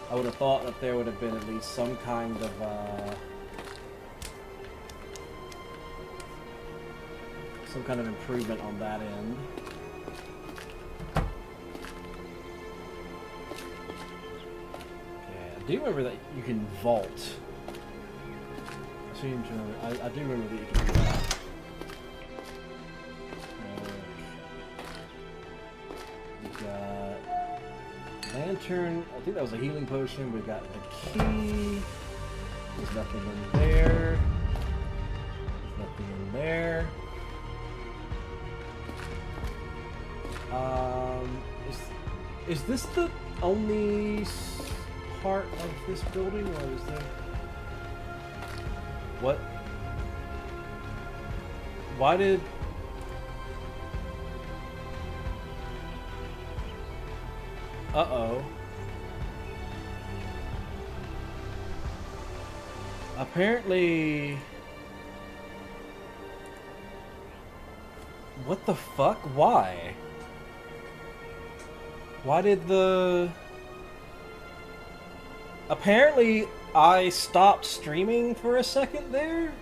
I would have thought that there would have been at least some kind of improvement on that end. Okay, I do remember that you can vault. I seem to remember. I do remember that you can do that. We got lantern. I think that was a healing potion. We got the key. There's nothing in there. There's nothing in there. Is this the only part of this building, or is there... What? Why did... Uh-oh. Apparently... What the fuck? Why? Why did the... Apparently, I stopped streaming for a second there?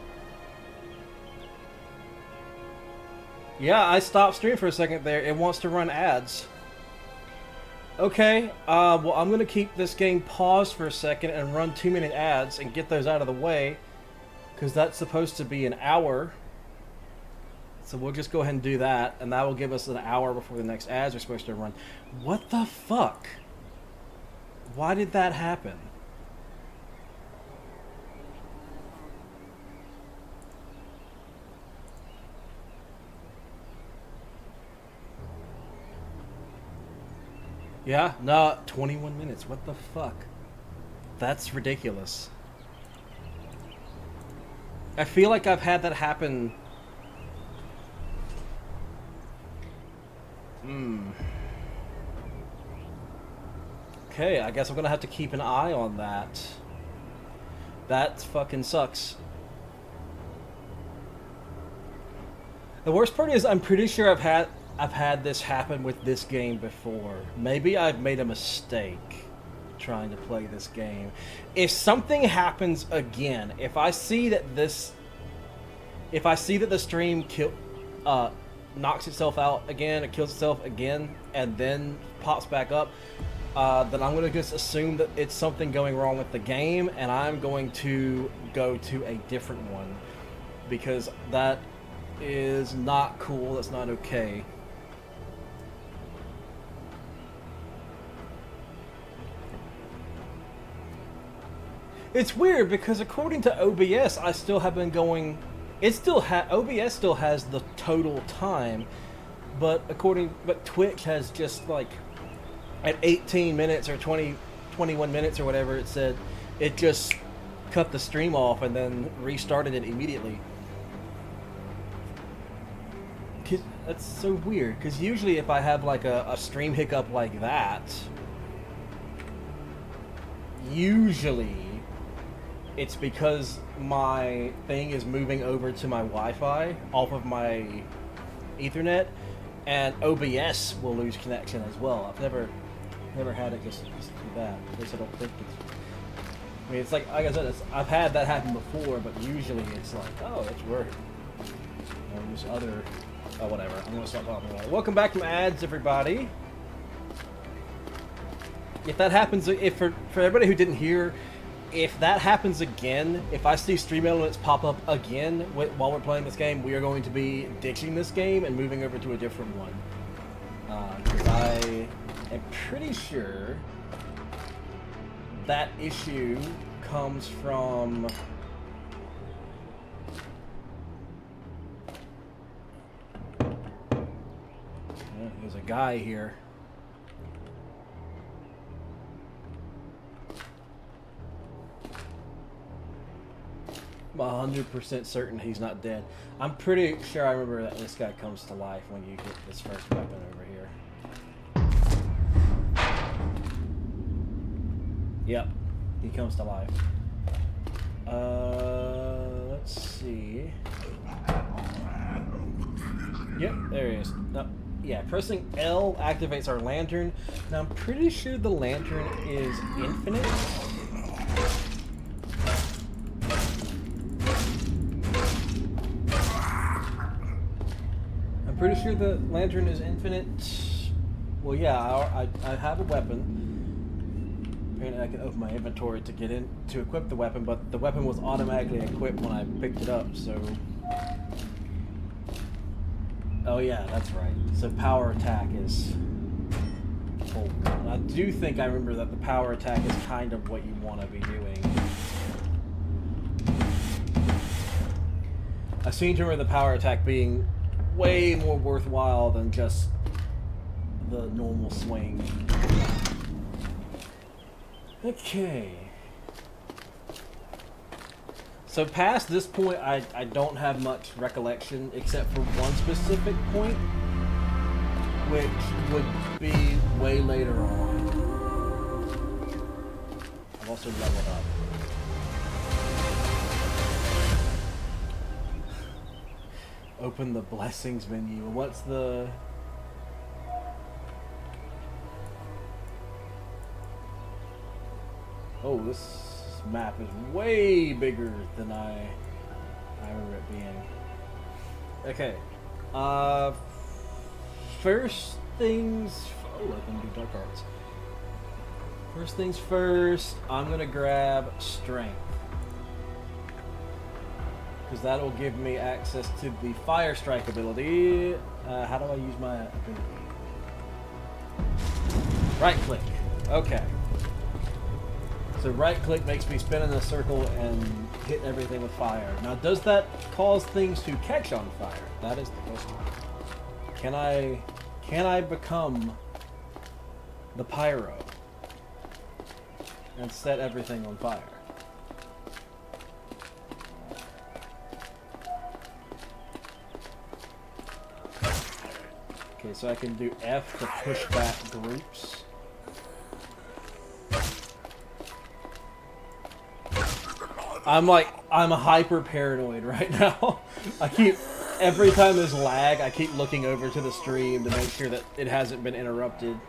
Yeah, I stopped streaming for a second there. It wants to run ads. Okay, well, I'm gonna keep this game paused for a second and run 2-minute ads and get those out of the way, because that's supposed to be an hour. So we'll just go ahead and do that, and that will give us an hour before the next ads are supposed to run. What the fuck? Why did that happen? Yeah, no, 21 minutes. What the fuck? That's ridiculous. I feel like I've had that happen. Okay, I guess I'm gonna have to keep an eye on that. That fucking sucks. The worst part is I'm pretty sure I've had this happen with this game before. Maybe I've made a mistake trying to play this game. If something happens again, if I see that the stream knocks itself out again, it kills itself again, and then pops back up, then I'm going to just assume that it's something going wrong with the game, and I'm going to go to a different one, because that is not cool, that's not okay. It's weird, because according to OBS, I still have been going... OBS still has the total time, but Twitch has just, like, at 18 minutes or 21 minutes or whatever it said, it just cut the stream off and then restarted it immediately. That's so weird, because usually if I have, like, a stream hiccup like that, usually it's because my thing is moving over to my Wi-Fi off of my Ethernet, and OBS will lose connection as well. I've never had it just do that. At least I don't think it's... I mean, it's like I said, I've had that happen before, but usually it's like, oh, that's weird. There's other... Oh, whatever. I'm gonna stop talking about it. Welcome back from ads, everybody. If that happens, for everybody who didn't hear, if that happens again, if I see stream elements pop up again while we're playing this game, we are going to be ditching this game and moving over to a different one. Because I am pretty sure that issue comes from... There's a guy here. I'm 100% certain he's not dead. I'm pretty sure I remember that this guy comes to life when you get this first weapon over here. Yep, he comes to life. Let's see. Yep, there he is. No, Yeah, pressing L activates our lantern. Now I'm pretty sure the lantern is infinite. I'm pretty sure the lantern is infinite. Well, yeah, I have a weapon. Apparently I can open my inventory to get in to equip the weapon, but the weapon was automatically equipped when I picked it up, so... Oh yeah, that's right. So power attack is... Oh, I do think I remember that the power attack is kind of what you want to be doing. I seem to remember the power attack being way more worthwhile than just the normal swing. Okay. So past this point, I don't have much recollection except for one specific point, which would be way later on. I've also leveled up. Open the blessings menu. What's the... Oh, this map is way bigger than I remember it being. Okay. First things... Oh, I can do dark arts. First things first, I'm going to grab strength. Because that'll give me access to the fire strike ability. How do I use my ability? Right click. Okay. So right click makes me spin in a circle and hit everything with fire. Now does that cause things to catch on fire? That is the question. Can I become the pyro and set everything on fire? Okay, so I can do F to push back groups. I'm hyper paranoid right now. Every time there's lag, I keep looking over to the stream to make sure that it hasn't been interrupted.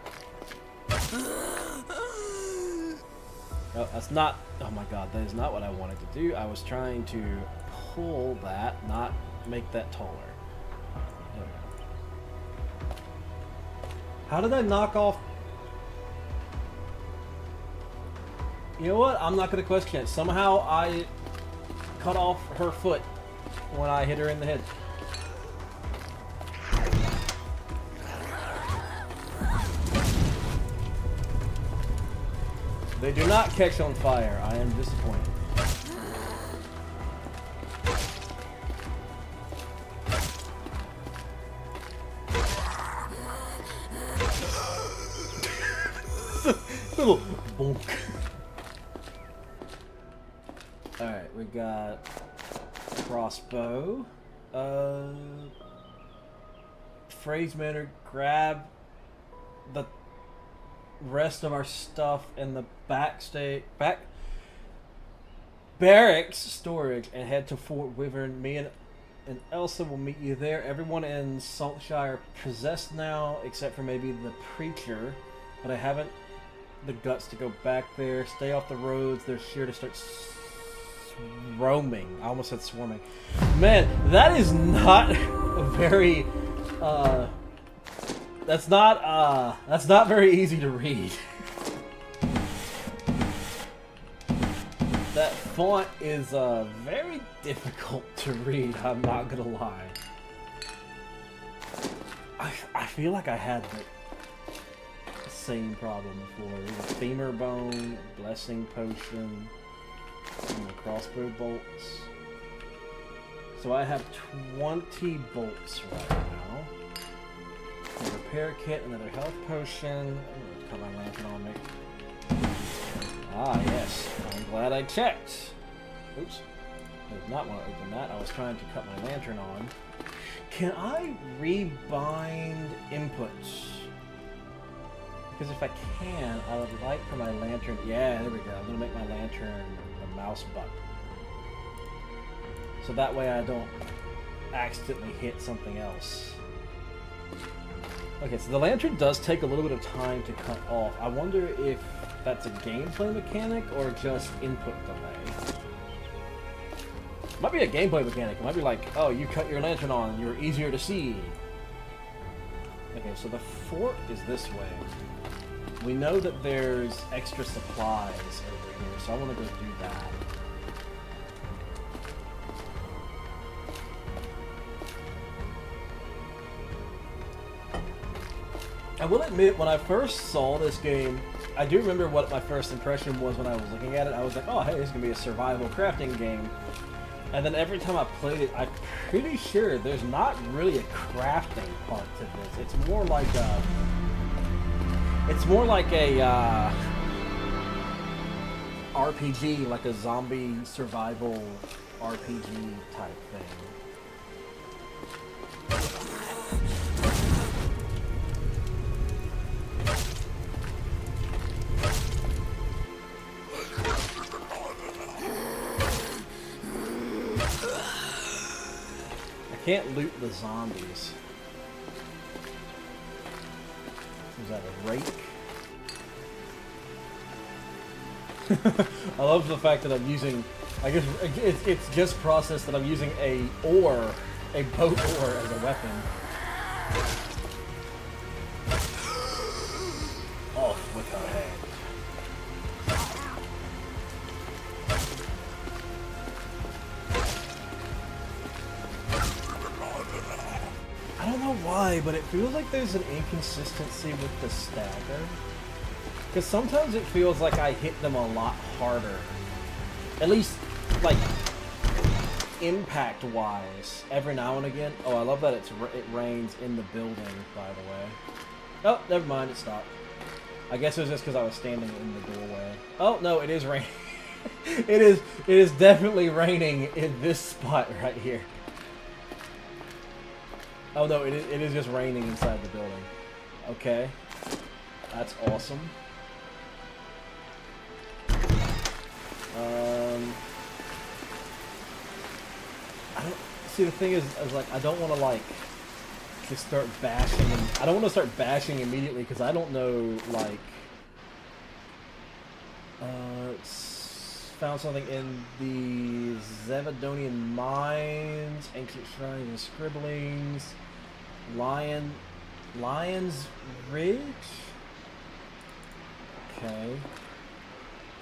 Oh, that's not, oh my god, that is not what I wanted to do. I was trying to pull that, not make that taller. There we go. How did I knock off? You know what? I'm not going to question it. Somehow I cut off her foot when I hit her in the head. They do not catch on fire. I am disappointed. Little bonk. Alright, we got crossbow. Phrase manner, grab the rest of our stuff in the back barracks storage and head to Fort Wyvern. Me and Elsa will meet you there. Everyone in Saltshire possessed now, except for maybe the preacher, but I haven't the guts to go back there. Stay off the roads. They're sure to start roaming. I almost said swarming. Man, that is not a very that's not very easy to read. That font is very difficult to read, I'm not gonna lie. I feel like I had the same problem before. Femur bone, blessing potion, and the crossbow bolts. So I have 20 bolts right now. A repair kit, another health potion. Oh, cut my lantern on me. Ah, yes. I'm glad I checked. Oops. I did not want to open that. I was trying to cut my lantern on. Can I rebind inputs? Because if I can, I would like for my lantern... Yeah, there we go. I'm going to make my lantern a mouse button. So that way I don't accidentally hit something else. Okay, so the lantern does take a little bit of time to cut off. I wonder if that's a gameplay mechanic or just input delay. Might be a gameplay mechanic. It might be like, oh, you cut your lantern on, you're easier to see. Okay, so the fort is this way. We know that there's extra supplies over here, so I want to go do that. I will admit, when I first saw this game, I do remember what my first impression was when I was looking at it. I was like, oh, hey, this is going to be a survival crafting game. And then every time I played it, I'm pretty sure there's not really a crafting part to this. It's more like a... RPG, like a zombie survival RPG type thing. Can't loot the zombies. Is that a rake? I love the fact that I'm using, I guess it's just processed that I'm using a boat oar as a weapon. Off with her head. I don't know why, but it feels like there's an inconsistency with the stagger. Because sometimes it feels like I hit them a lot harder. At least, like, impact-wise. Every now and again. Oh, I love that it rains in the building, by the way. Oh, never mind, it stopped. I guess it was just because I was standing in the doorway. Oh, no, it is raining. It is definitely raining in this spot right here. Oh no, it is just raining inside the building. Okay. That's awesome. I don't see, the thing is like, I don't want to like just start bashing, and I don't want to start bashing immediately because I don't know, like, found something in the Zevedonian mines, ancient shrines and scribblings, Lion's Ridge? Okay.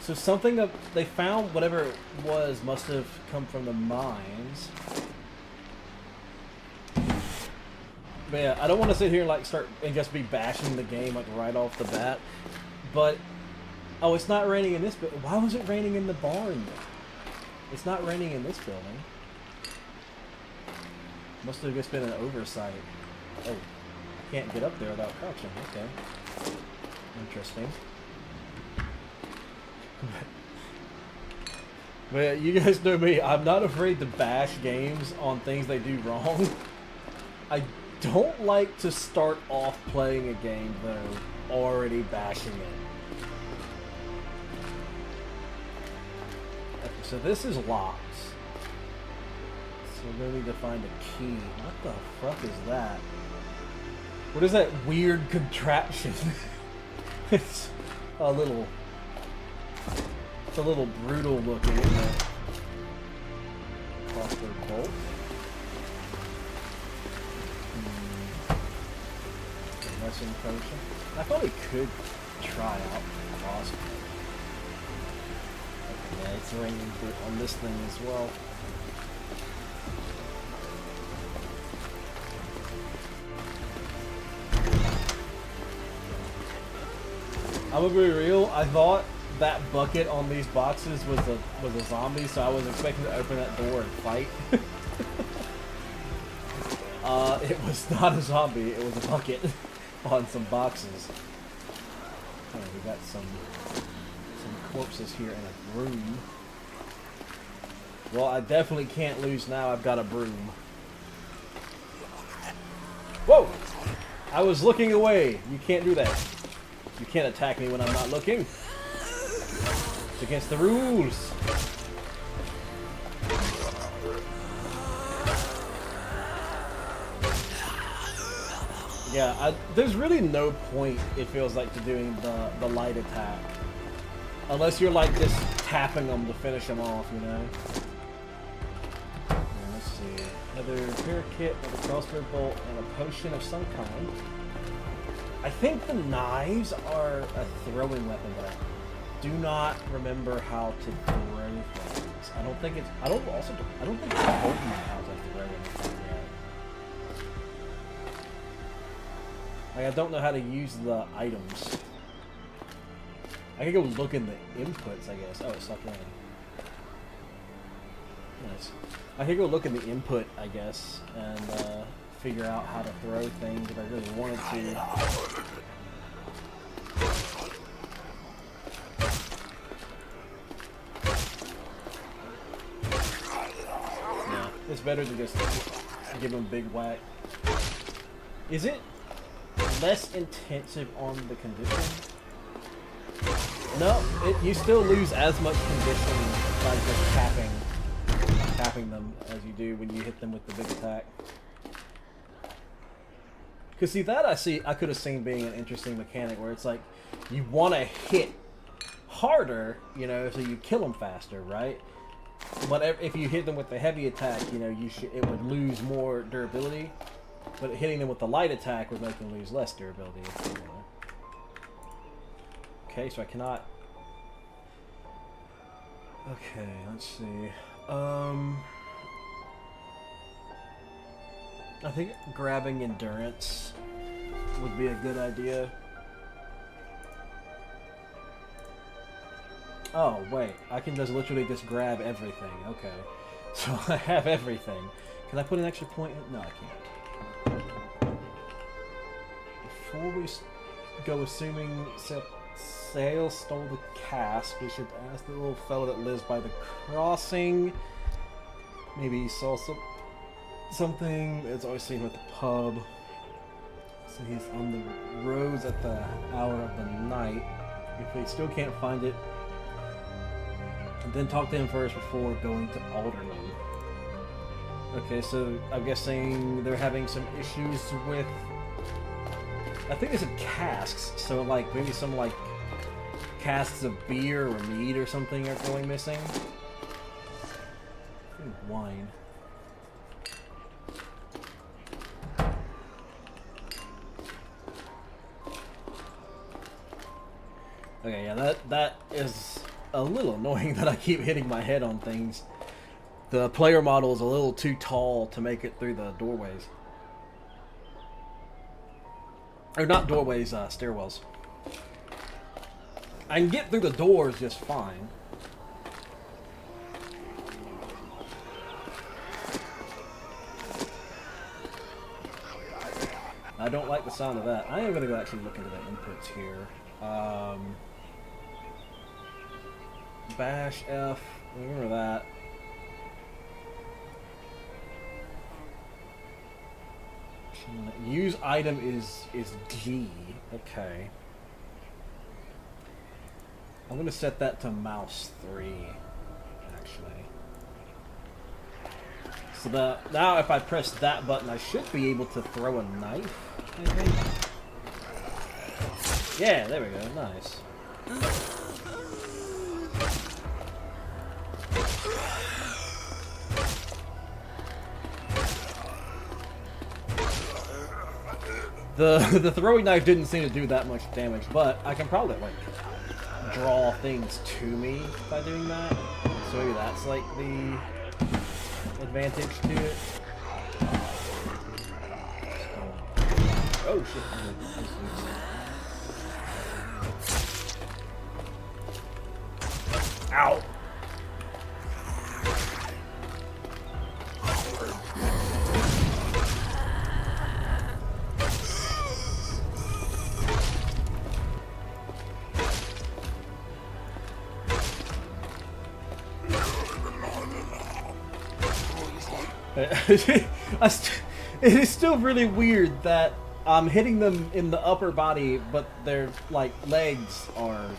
So something that they found, whatever it was, must have come from the mines. But yeah, I don't want to sit here and like start and just be bashing the game like right off the bat. But oh, it's not raining in this building. Why was it raining in the barn? It's not raining in this building. Must have just been an oversight. Oh, I can't get up there without crouching. Okay. Interesting. But yeah, you guys know me. I'm not afraid to bash games on things they do wrong. I don't like to start off playing a game, though, already bashing it. Okay, so this is locked. So we're gonna need to find a key. What the fuck is that? What is that weird contraption? It's a little brutal looking, isn't it? Crossbow bolt. Lesson potion. I probably could try out crossbow. Okay, yeah, it's raining on this thing as well. I'm gonna be real. I thought that bucket on these boxes was a zombie, so I was expecting to open that door and fight. It was not a zombie. It was a bucket on some boxes. Oh, we got some corpses here and a broom. Well, I definitely can't lose now. I've got a broom. Whoa! I was looking away. You can't do that. You can't attack me when I'm not looking. It's against the rules. Yeah, there's really no point, it feels like, to doing the light attack. Unless you're, like, just tapping them to finish them off, you know? Now, let's see. Another repair kit, another crossbow bolt, and a potion of some kind. I think the knives are a throwing weapon, but I do not remember how to throw things. I don't think it's... I don't think it's important how to throw anything yet. Like, I don't know how to use the items. I can go look in the inputs, I guess. Oh, it's not running. Nice. I could go look in the input, I guess, and figure out how to throw things if I really wanted to. Yeah, it's better to just give them a big whack. Is it less intensive on the condition? No, you still lose as much condition by just tapping them as you do when you hit them with the big attack. Cause see that I could have seen being an interesting mechanic where it's like you want to hit harder, you know, so you kill them faster, right? But if you hit them with the heavy attack, you know, it would lose more durability. But hitting them with the light attack would make them lose less durability. You know. Okay, so I cannot... Okay, let's see. I think grabbing endurance would be a good idea. Oh, wait. I can just literally just grab everything. Okay. So I have everything. Can I put an extra point in? No, I can't. Before we go assuming Sale stole the cask, we should ask the little fellow that lives by the crossing. Maybe he saw something. It's always seen with the pub. So he's on the roads at the hour of the night. If they still can't find it, and then talk to him first before going to Alderman. Okay, so I'm guessing they're having some issues with... I think they said casks, so like maybe some like casks of beer or mead or something are going missing. Wine. Okay, yeah, that is a little annoying that I keep hitting my head on things. The player model is a little too tall to make it through the doorways. Or not doorways, stairwells. I can get through the doors just fine. I don't like the sound of that. I am going to go actually look into the inputs here. Bash F, remember that. Use item is G. Okay. I'm gonna set that to mouse 3, actually. So now if I press that button, I should be able to throw a knife, I think. Yeah, there we go. Nice. The throwing knife didn't seem to do that much damage, but I can probably like draw things to me by doing that. So maybe that's like the advantage to it. Oh shit. Ow! It is still really weird that I'm hitting them in the upper body, but their like legs are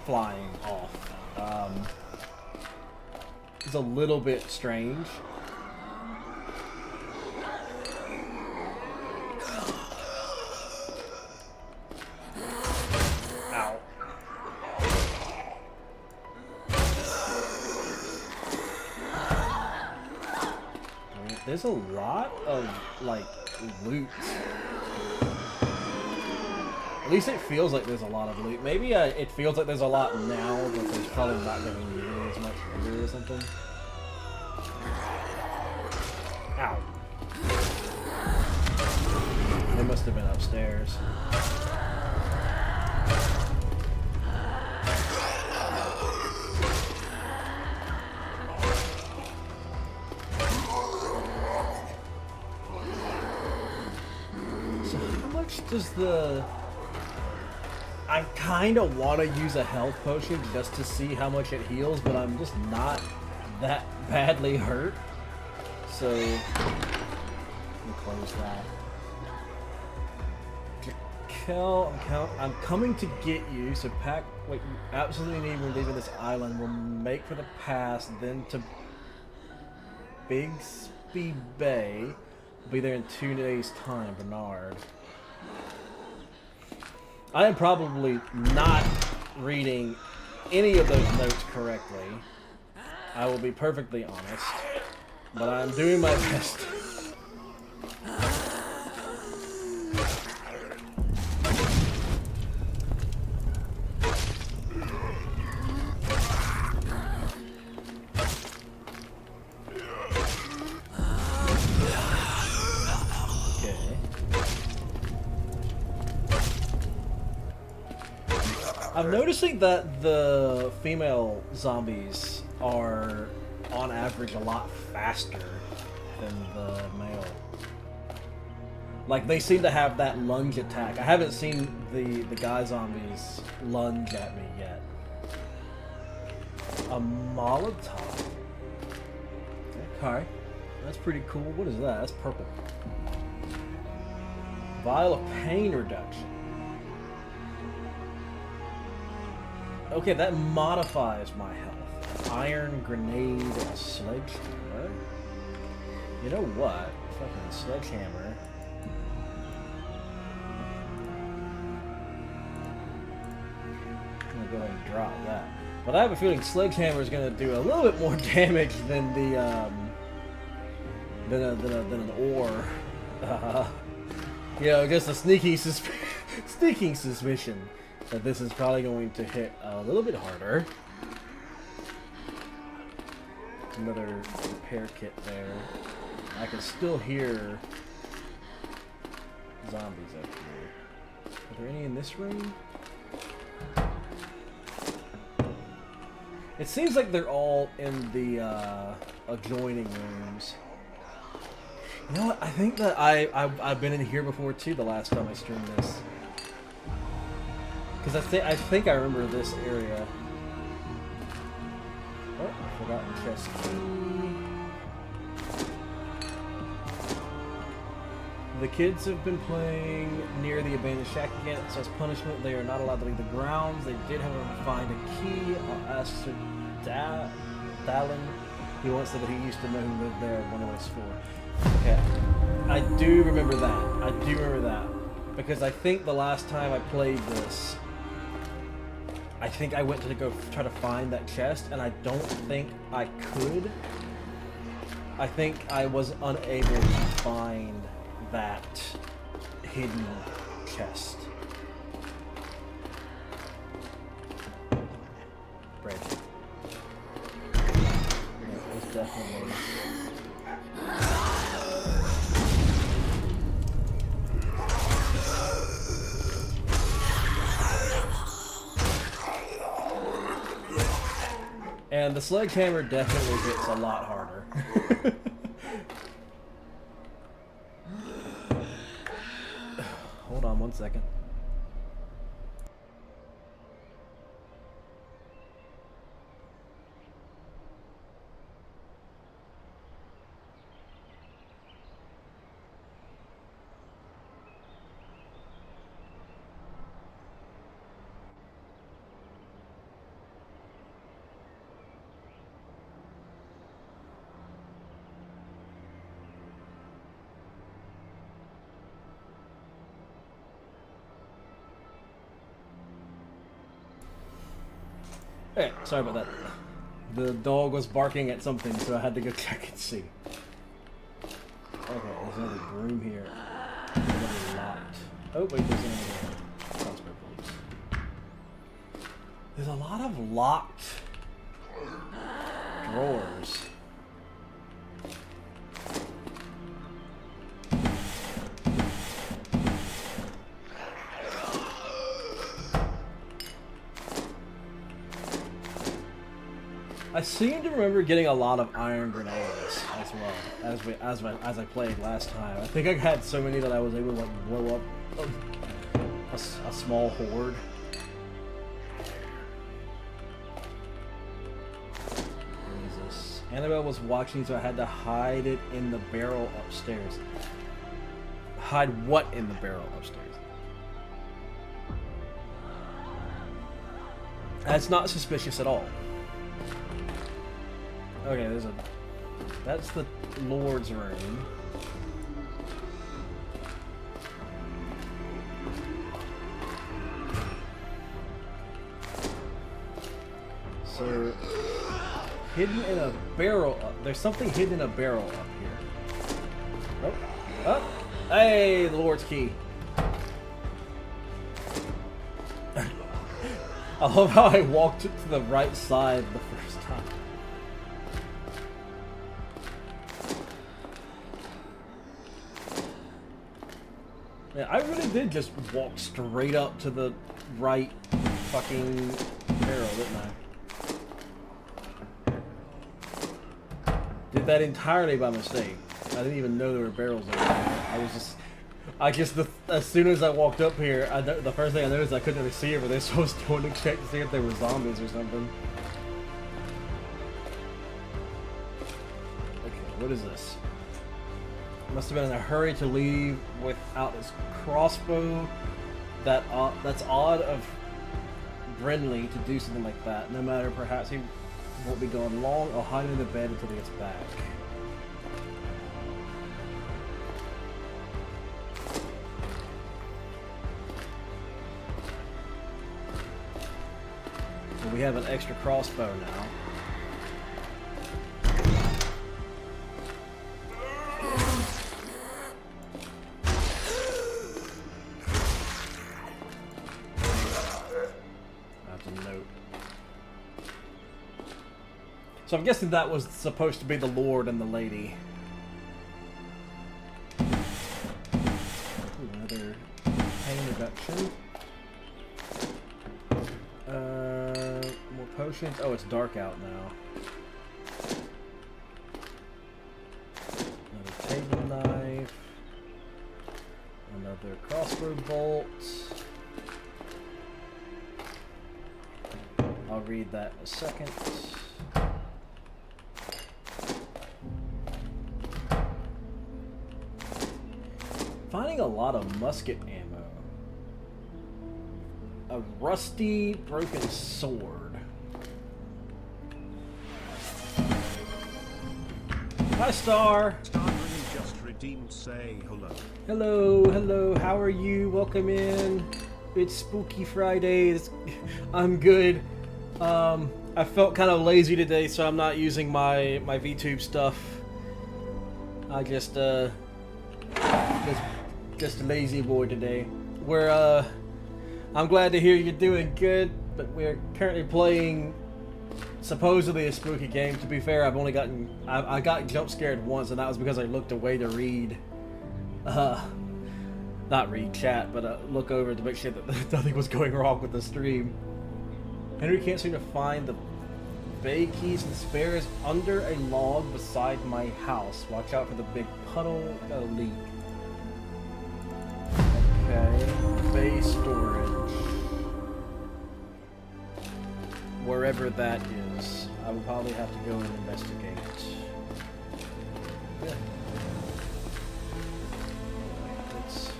flying off. It's a little bit strange. There's a lot of, like, loot. At least it feels like there's a lot of loot. Maybe it feels like there's a lot now, but there's probably not going to be nearly as much later or something. Ow. They must have been upstairs. So how much does the... I kind of want to use a health potion just to see how much it heals, but I'm just not that badly hurt. So, let me close that. Kel, I'm coming to get you, so pack what you absolutely need when leaving this island. We'll make for the pass, then to Bixby Bay. We'll be there in 2 days' time, Bernard. I am probably not reading any of those notes correctly. I will be perfectly honest, but I'm doing my best. I'm noticing that the female zombies are, on average, a lot faster than the male. Like, they seem to have that lunge attack. I haven't seen the guy zombies lunge at me yet. A Molotov. Okay. That's pretty cool. What is that? That's purple. Vial of pain reduction. Okay, that modifies my health. Iron grenade and sledgehammer. You know what? Fucking sledgehammer. I'm gonna go ahead and drop that. But I have a feeling sledgehammer is gonna do a little bit more damage than the than an ore. You know, just a sneaking suspicion that this is probably going to hit a little bit harder. Another repair kit there. I can still hear zombies up here. Are there any in this room? It seems like they're all in the adjoining rooms. You know what? I think that I've been in here before too. The last time I streamed this. Because I think I remember this area. Oh, I forgot the chest key. The kids have been playing near the abandoned shack again, so as punishment they are not allowed to leave the grounds. They did, however, find a key. I'll ask Sir Dallin. He once said that he used to know who lived there when it was 4. Okay. I do remember that. I do remember that. Because I think the last time I played this, I think I went to go try to find that chest, and I don't think I could. I think I was unable to find that hidden chest. Bread. It was definitely... And the sledgehammer definitely gets a lot harder. Hold on 1 second. Hey, sorry about that. The dog was barking at something, so I had to go check and see. Okay, there's another broom here. Another locked. Oh, wait, there's another crossbow bolts. There's a lot of locked drawers. I seem to remember getting a lot of iron grenades as well as I played last time. I think I had so many that I was able to like blow up a small horde. What is this? Annabelle was watching, so I had to hide it in the barrel upstairs. Hide what in the barrel upstairs? That's not suspicious at all. Okay, that's the Lord's room. So, hidden in a barrel there's something hidden in a barrel up here. Oh, oh, hey, the Lord's key. I love how I walked to the right side the first time. Yeah, I really did just walk straight up to the right fucking barrel, didn't I? Did that entirely by mistake. I didn't even know there were barrels over there. As soon as I walked up here, the first thing I noticed I couldn't really see over there, so I was going to check to see if there were zombies or something. Okay, what is this? Must have been in a hurry to leave without his crossbow. That's odd of Brenly to do something like that. No matter, perhaps he won't be gone long. I'll hide in the bed until he gets back. So we have an extra crossbow now. So I'm guessing that was supposed to be the Lord and the Lady. Another pain reduction. More potions. Oh, it's dark out now. Another table knife. Another crossbow bolt. I'll read that in a second. Finding a lot of musket ammo. A rusty, broken sword. Hi, Star! Stargreen just redeemed, say hello. Hello, hello, how are you? Welcome in. It's Spooky Friday. I'm good. I felt kind of lazy today, so I'm not using my VTube stuff. I just a lazy boy today. I'm glad to hear you're doing good, but we're currently playing supposedly a spooky game. To be fair, I got jump scared once, and that was because I looked away to read, not read chat, but look over to make sure that nothing was going wrong with the stream. Henry can't seem to find the bay keys and spares under a log beside my house. Watch out for the big puddle. Got a leak. Okay, bay storage. Wherever that is, I would probably have to go and investigate. Yeah. It's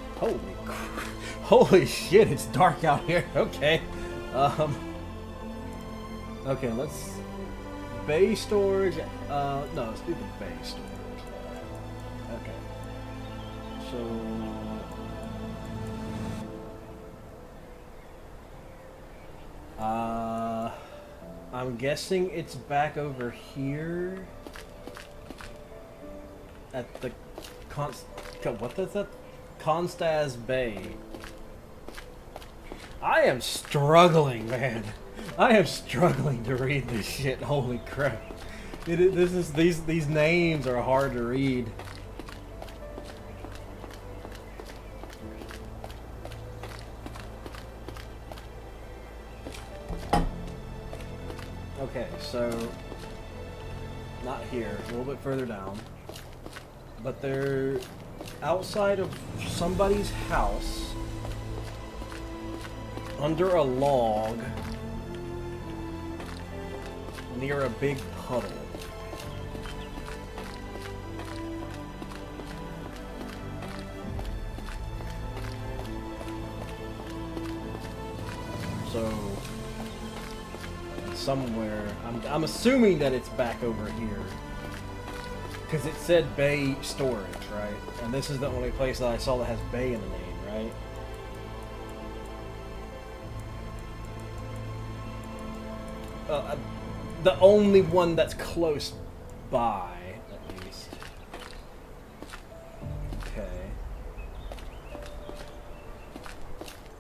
holy shit! It's dark out here. Okay. Okay, let's bay storage. No, let's do the bay storage. Okay. So. I'm guessing it's back over here at the What is that? Constaz Bay. I am struggling, man. I am struggling to read this shit. Holy crap! These names are hard to read. Okay, so not here, a little bit further down, but they're outside of somebody's house, under a log, near a big puddle. So somewhere, I'm assuming that it's back over here, because it said Bay Storage, right? And this is the only place that I saw that has Bay in the name, right? The only one that's close by, at least. Okay.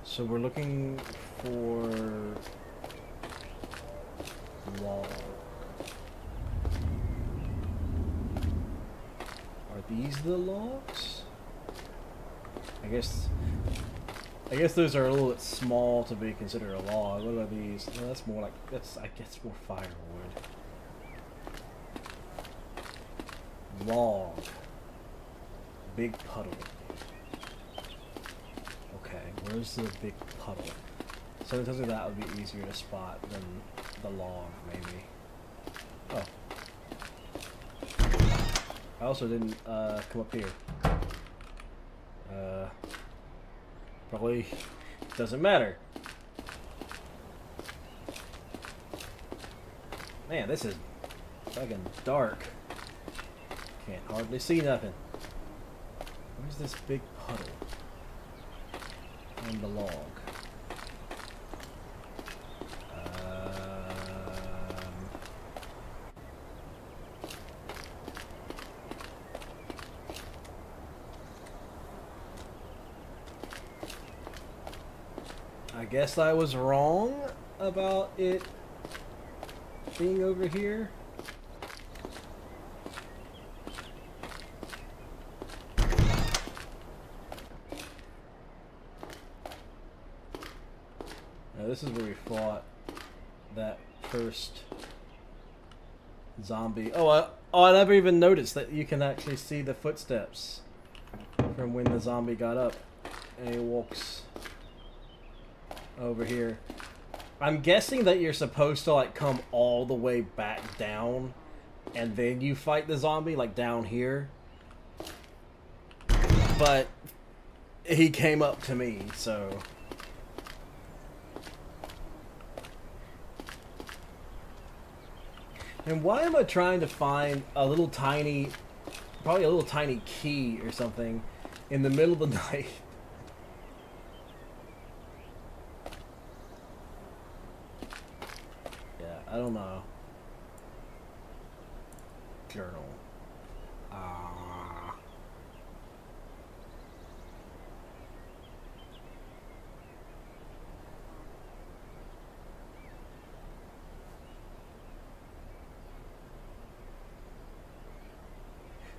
So we're looking for log. Are these the logs? I guess those are a little bit small to be considered a log. What about these? No, that's more like, I guess more firewood. Log. Big puddle. Okay, where's the big puddle? So it tells me that would be easier to spot than the log, maybe. Oh. I also didn't come up here. Probably doesn't matter. Man, this is fucking dark. Can't hardly see nothing. Where's this big puddle? On the log. I guess I was wrong about it being over here. Now this is where we fought that first zombie. Oh, I never even noticed that you can actually see the footsteps from when the zombie got up and he walks over here. I'm guessing that you're supposed to like come all the way back down and then you fight the zombie like down here. But he came up to me, so and why am I trying to find a little tiny, probably a little tiny key or something in the middle of the night? I don't know. Journal.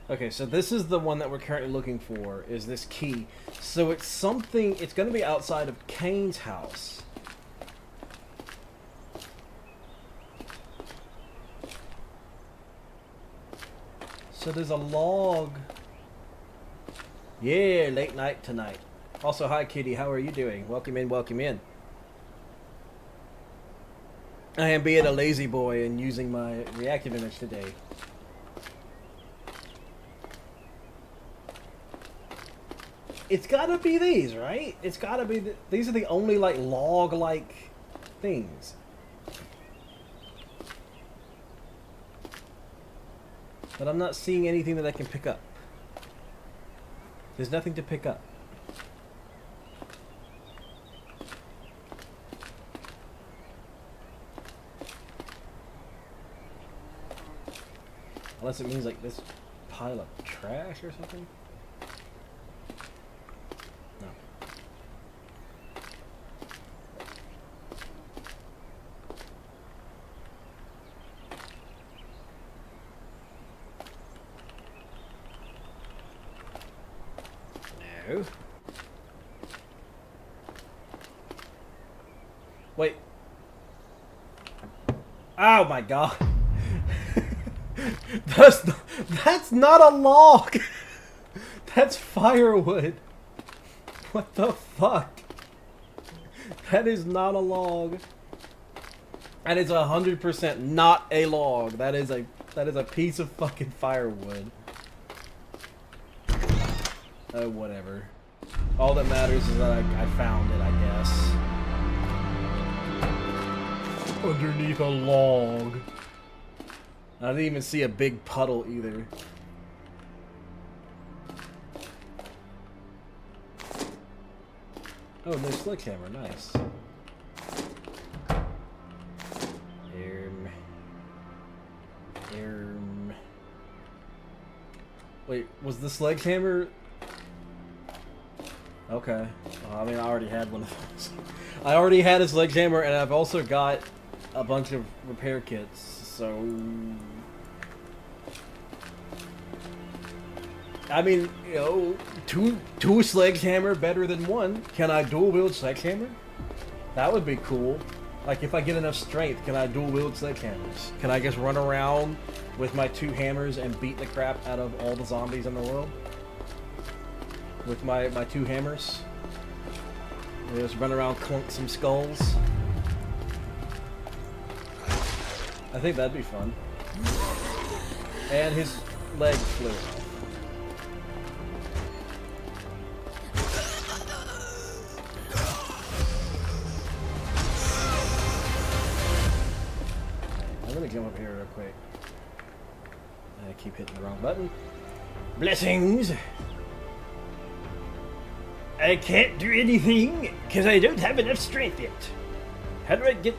Okay, so this is the one that we're currently looking for, is this key. So it's something, it's going to be outside of Kane's house. So there's a log. Yeah, late night tonight. Also, hi Kitty, how are you doing? Welcome in, welcome in. I am being a lazy boy and using my reactive image today. It's gotta be these, right? It's gotta be, these are the only like log-like things. But I'm not seeing anything that I can pick up. There's nothing to pick up. Unless it means like this pile of trash or something. Hello. Wait. Oh my god. That's not a log. That's firewood. What the fuck? That is not a log. That is 100% not a log. That is a piece of fucking firewood. Oh, whatever. All that matters is that I found it, I guess. Underneath a log. I didn't even see a big puddle either. Oh, no sledgehammer, nice. Wait, was the sledgehammer... Okay. I mean, I already had one of those. I already had a sledgehammer, and I've also got a bunch of repair kits, so... I mean, you know, two sledgehammer better than one. Can I dual wield sledgehammer? That would be cool. Like, if I get enough strength, can I dual wield sledgehammers? Can I just run around with my 2 hammers and beat the crap out of all the zombies in the world? With my 2 hammers? And just run around, clunk some skulls? I think that'd be fun. And his leg flew off. I'm gonna jump up here real quick. I keep hitting the wrong button. Blessings! I can't do anything because I don't have enough strength yet. How do I get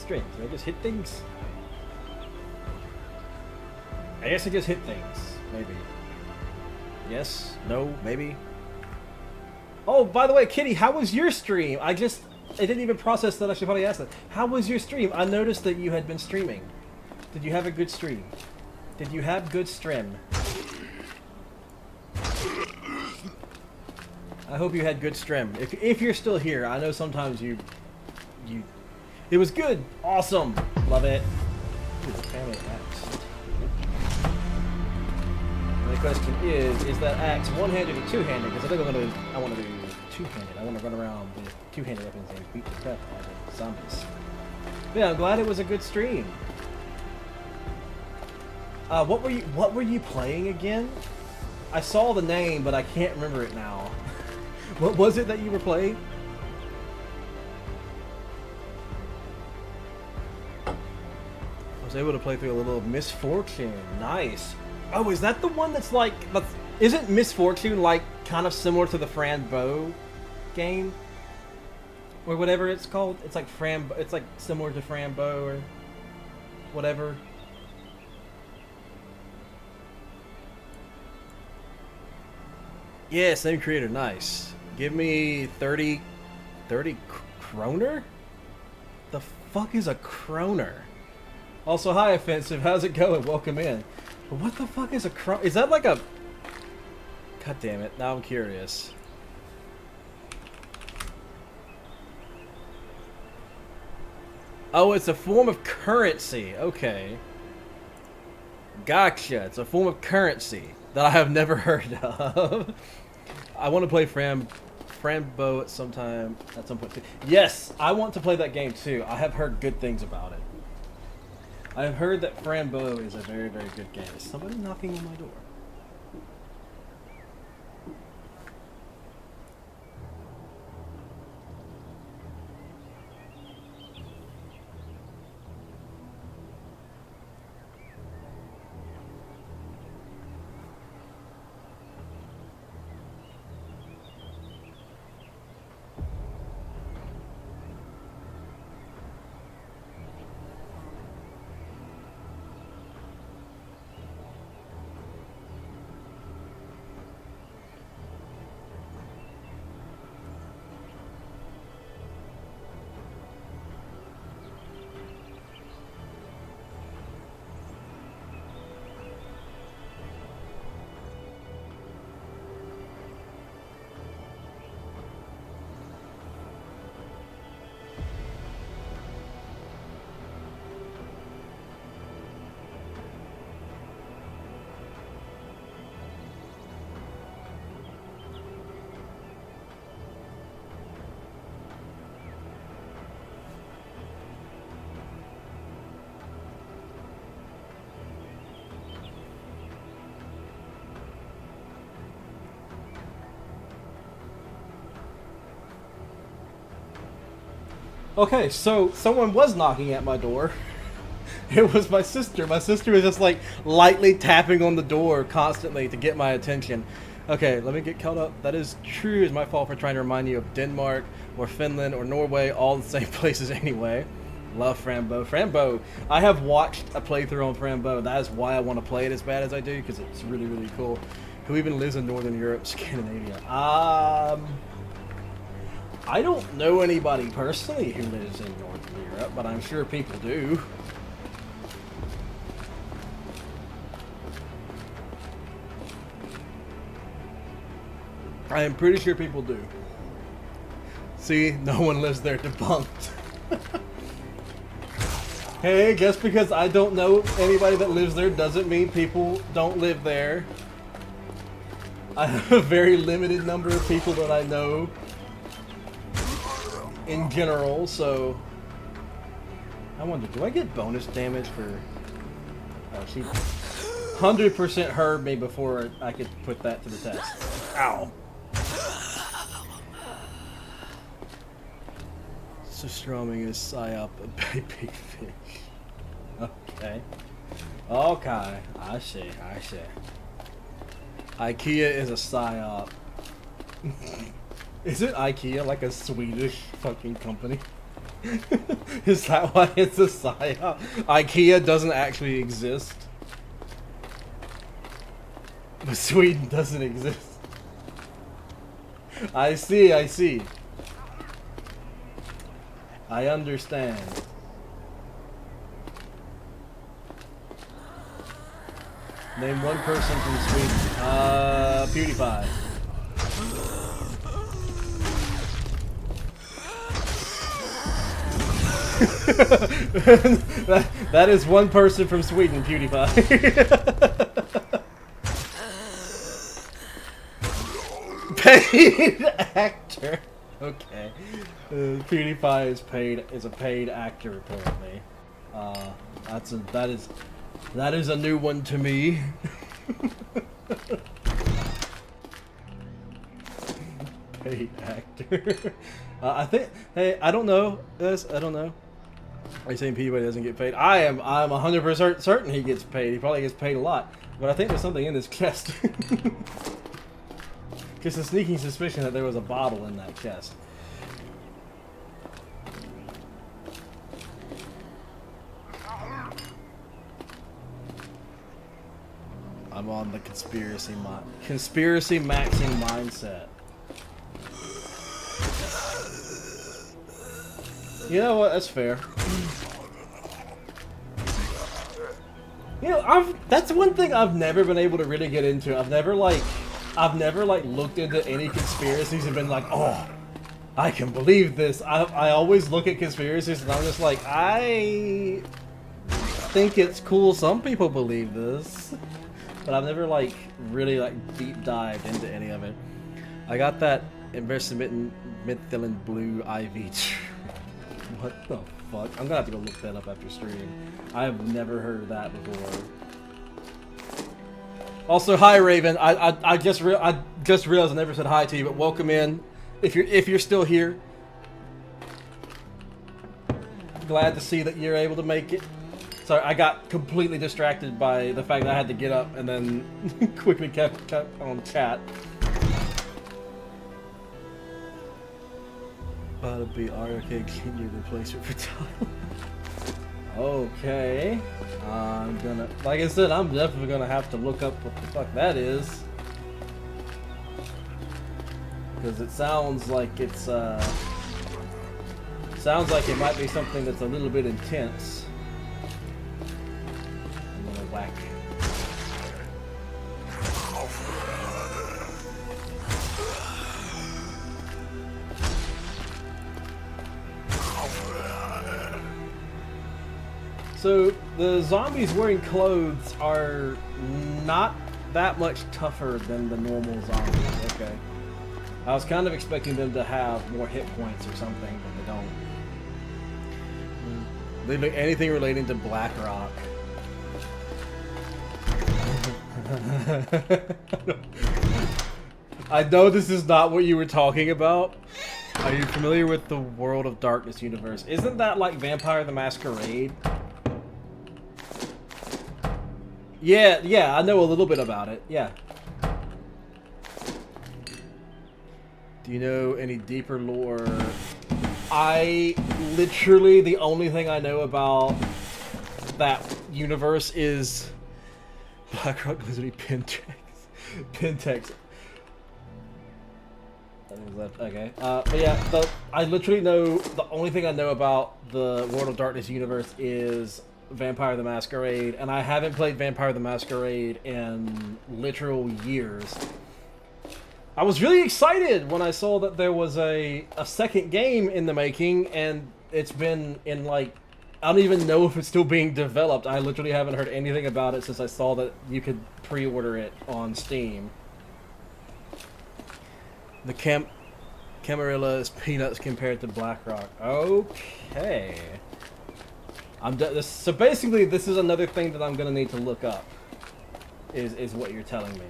strength? Do I just hit things? I guess I just hit things. Maybe. Yes? No? Maybe? Oh, by the way, Kitty, how was your stream? I didn't even process that I should probably ask that. How was your stream? I noticed that you had been streaming. Did you have a good stream? Did you have good stream? I hope you had good stream. If you're still here, I know sometimes you... It was good! Awesome! Love it. Ooh, family axe. And the question is that axe one-handed or two-handed? Because I think I want to do two-handed. I want to run around with two-handed weapons and beat the crap out of zombies. But yeah, I'm glad it was a good stream. What were you playing again? I saw the name, but I can't remember it now. What was it that you were playing? I was able to play through a little Misfortune. Nice. Oh, is that the one that's like... Isn't Misfortune like kind of similar to the Frambo game? Or whatever it's called? It's like it's like similar to Frambo or whatever. Yeah, same creator. Nice. Give me 30 kroner? The fuck is a kroner? Also, hi, Offensive. How's it going? Welcome in. But what the fuck is a kroner? Is that like a... God damn it. Now I'm curious. Oh, it's a form of currency. Okay. Gotcha. It's a form of currency that I have never heard of. I want to play Frambo at some point too. Yes, I want to play that game too. I have heard good things about it. I have heard that Frambo is a very, very good game. Is somebody knocking on my door? Okay, so someone was knocking at my door. It was my sister. My sister was just like lightly tapping on the door constantly to get my attention. Okay, let me get caught up. That is true. It's my fault for trying to remind you of Denmark or Finland or Norway, all the same places anyway. Love Frambo. Frambo, I have watched a playthrough on Frambo. That is why I want to play it as bad as I do, because it's really, really cool. Who even lives in Northern Europe, Scandinavia? I don't know anybody personally who lives in Northern Europe, but I'm sure people do. I am pretty sure people do. See, no one lives there, debunked. Hey, just because I don't know anybody that lives there doesn't mean people don't live there. I have a very limited number of people that I know in general, so I wonder, do I get bonus damage for... Oh, she 100% heard me before I could put that to the test. Ow. Surströmming is psyop a baby fish. Okay. Okay. I see. I see. IKEA is a psyop. Isn't IKEA like a Swedish fucking company? Is that why it's a psyop? IKEA doesn't actually exist. But Sweden doesn't exist. I see, I see. I understand. Name one person from Sweden. PewDiePie. that is one person from Sweden, PewDiePie. Paid actor. Okay. PewDiePie is a paid actor apparently. That is a new one to me. Paid actor. I think. Hey, I don't know. I don't know. Are you saying PewDiePie doesn't get paid? I'm 100% certain he gets paid. He probably gets paid a lot. But I think there's something in this chest. Just a sneaking suspicion that there was a bottle in that chest. I'm on the conspiracy maxing mindset. You know what? That's fair. You know, that's one thing I've never been able to really get into. I've never looked into any conspiracies and been like, oh, I can believe this. I always look at conspiracies and I'm just like, I think it's cool. Some people believe this. But I've never really deep dived into any of it. I got that Inversiment Methylene Blue IV. What the fuck? I'm gonna have to go look that up after stream. I have never heard of that before. Also, hi Raven. I just realized I never said hi to you, but welcome in. If you're still here. Glad to see that you're able to make it. Sorry, I got completely distracted by the fact that I had to get up and then quickly kept on chat. About to be RK, can you replace it for time? Okay. I'm gonna, like I said, I'm definitely gonna have to look up what the fuck that is. Because it sounds like it's, sounds like it might be something that's a little bit intense. Whack. So the zombies wearing clothes are not that much tougher than the normal zombies. Okay. I was kind of expecting them to have more hit points or something, but they don't. They look anything relating to BlackRock. I know this is not what you were talking about, Are you familiar with the World of Darkness universe? Isn't that like Vampire the Masquerade? Yeah, I know a little bit about it. Yeah. Do you know any deeper lore? Literally, the only thing I know about that universe is BlackRock Blizzard Pentex. Pentex. Okay. But yeah, I literally know, the only thing I know about the World of Darkness universe is Vampire the Masquerade, and I haven't played Vampire the Masquerade in literal years. I was really excited when I saw that there was a second game in the making, and it's been in like, I don't even know if it's still being developed. I literally haven't heard anything about it since I saw that you could pre-order it on Steam. The Camarilla is peanuts compared to BlackRock. Okay. So basically, this is another thing that I'm gonna need to look up. Is what you're telling me.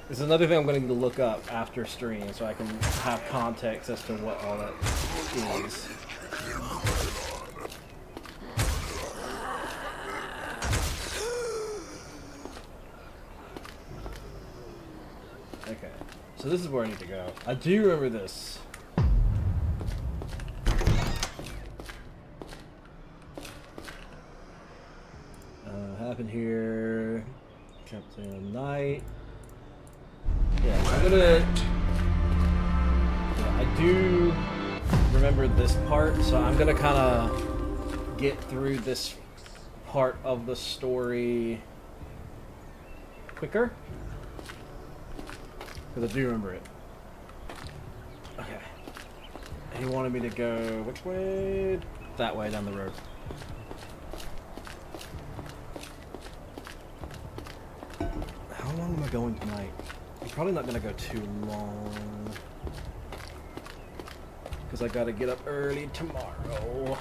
This is another thing I'm gonna need to look up after stream, so I can have context as to what all that is. Okay, so this is where I need to go. I do remember this. Happened here. Captain Knight. Yeah, I'm gonna. Yeah, I do remember this part, so I'm gonna kind of get through this part of the story quicker. Because I do remember it. Okay. He wanted me to go which way? That way down the road. How long am I going tonight? I'm probably not gonna go too long. Because I gotta get up early tomorrow.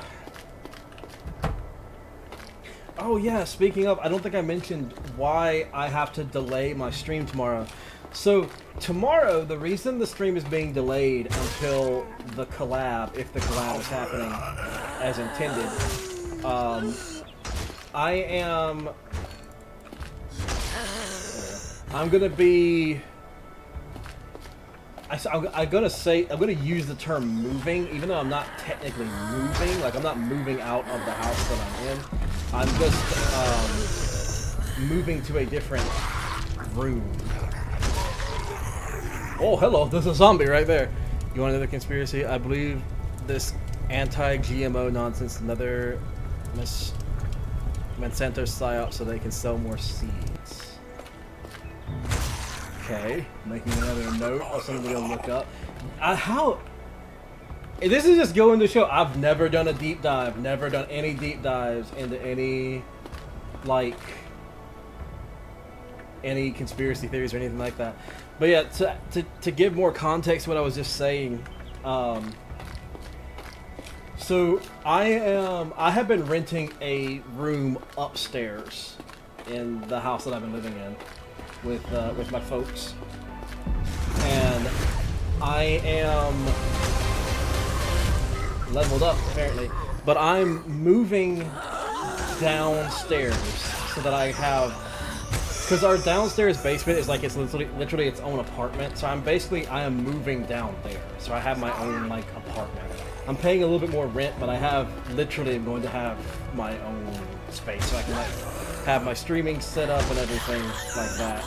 Oh yeah, speaking of, I don't think I mentioned why I have to delay my stream tomorrow. So, tomorrow, the reason the stream is being delayed until the collab, if the collab is happening as intended, I'm gonna be... I'm gonna use the term moving, even though I'm not technically moving, like I'm not moving out of the house that I'm in. I'm just moving to a different room. Oh, hello, there's a zombie right there. You want another conspiracy? I believe this anti-GMO nonsense, another Monsanto psyop so they can sell more seeds. Okay, making another note of something to look up. This is just going to show I've never done a deep dive, never done any deep dives into any, like, any conspiracy theories or anything like that. But yeah, to give more context to what I was just saying, so I have been renting a room upstairs in the house that I've been living in with my folks, and I am leveled up apparently, but I'm moving downstairs so that I have, because our downstairs basement is like, it's literally its own apartment, so I am moving down there, so I have my own like apartment. I'm paying a little bit more rent, but I have literally going to have my own space, so I can like have my streaming set up and everything like that.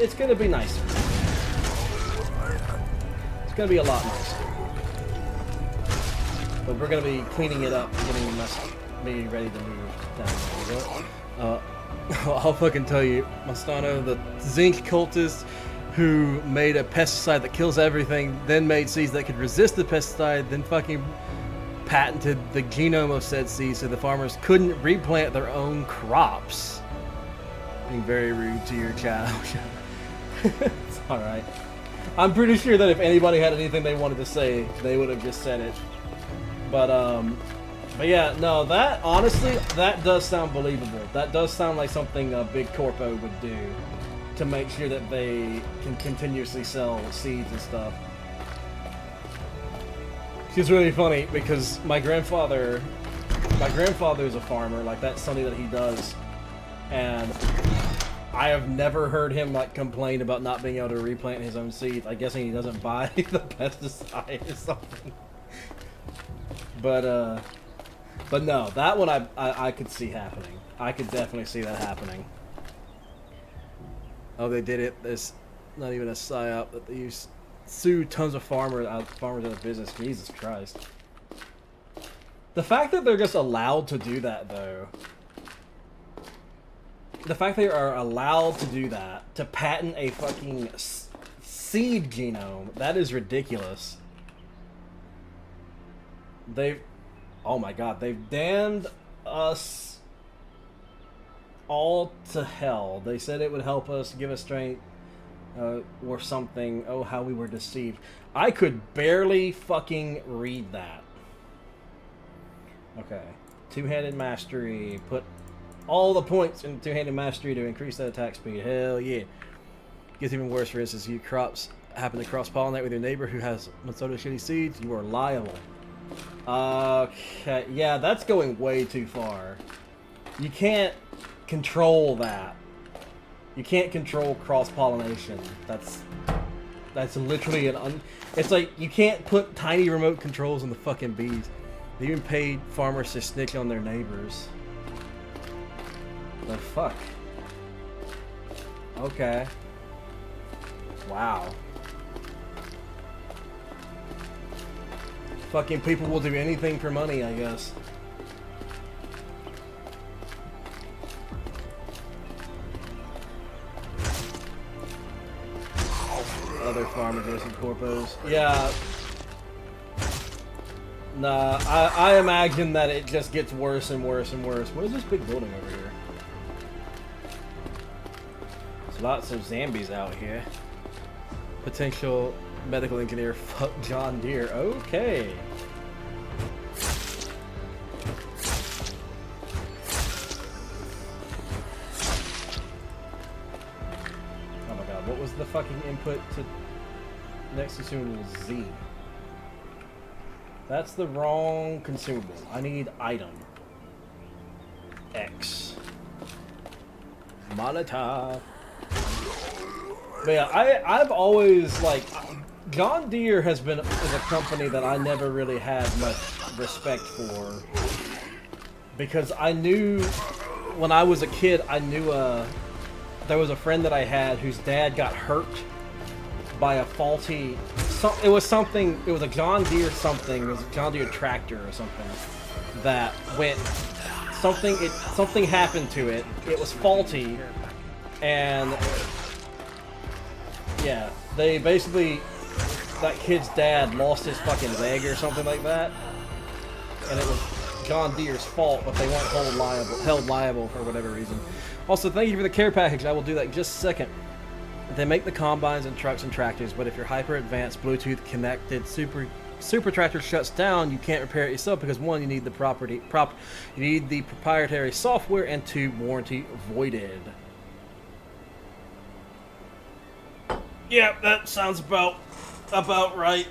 It's gonna be nicer. It's gonna be a lot nicer. But we're gonna be cleaning it up, getting me ready to move down there. I'll fucking tell you, Mastano, the zinc cultist who made a pesticide that kills everything, then made seeds that could resist the pesticide, then fucking patented the genome of said seeds so the farmers couldn't replant their own crops. Being very rude to your child. It's alright. I'm pretty sure that if anybody had anything they wanted to say, they would have just said it. But yeah, no, that, honestly, that does sound believable. That does sound like something a big corpo would do to make sure that they can continuously sell seeds and stuff. It's really funny because my grandfather is a farmer. Like, that's something that he does, and I have never heard him like complain about not being able to replant his own seeds. I guess he doesn't buy the pesticide or something. But no, that one I could see happening. I could definitely see that happening. Oh, they did it. It's not even a psyop that they sue tons of farmers out of business. Jesus Christ. The fact that they're just allowed to do that, though. The fact they are allowed to do that, to patent a fucking seed genome, that is ridiculous. Oh my god, they've damned us all to hell. They said it would help us, give us strength, or something. Oh, how we were deceived. I could barely fucking read that. Okay. Two-handed mastery. Put all the points in two-handed mastery to increase that attack speed. Hell yeah. Gets even worse, for instance, you crops happen to cross-pollinate with your neighbor who has Minnesota shitty seeds, you are liable. Okay, yeah, that's going way too far. You can't control that. You can't control cross-pollination. That's literally it's like, you can't put tiny remote controls on the fucking bees. They even paid farmers to snitch on their neighbors. The fuck? Okay. Wow. Fucking people will do anything for money, I guess. Other farmers are some corpos. Yeah. Nah, I imagine that it just gets worse and worse and worse. What is this big building over here? There's lots of zombies out here. Potential medical engineer, fuck John Deere. Okay. Oh my god, what was the fucking input to next consumable? Z. That's the wrong consumable. I need item. X. Monitor. But yeah, I've always, like, John Deere is a company that I never really had much respect for. Because I knew, when I was a kid, I knew there was a friend that I had whose dad got hurt by a faulty, it was a John Deere something, it was a John Deere tractor or something, that went, something happened to it, it was faulty, and yeah, they basically, that kid's dad lost his fucking leg or something like that, and it was John Deere's fault, but they weren't held liable for whatever reason. Also, thank you for the care package, I will do that in just a second. They make the combines and trucks and tractors, but if your hyper-advanced Bluetooth connected super tractor shuts down, you can't repair it yourself because 1, you need the you need the proprietary software, and 2, warranty voided. Yeah, that sounds about right.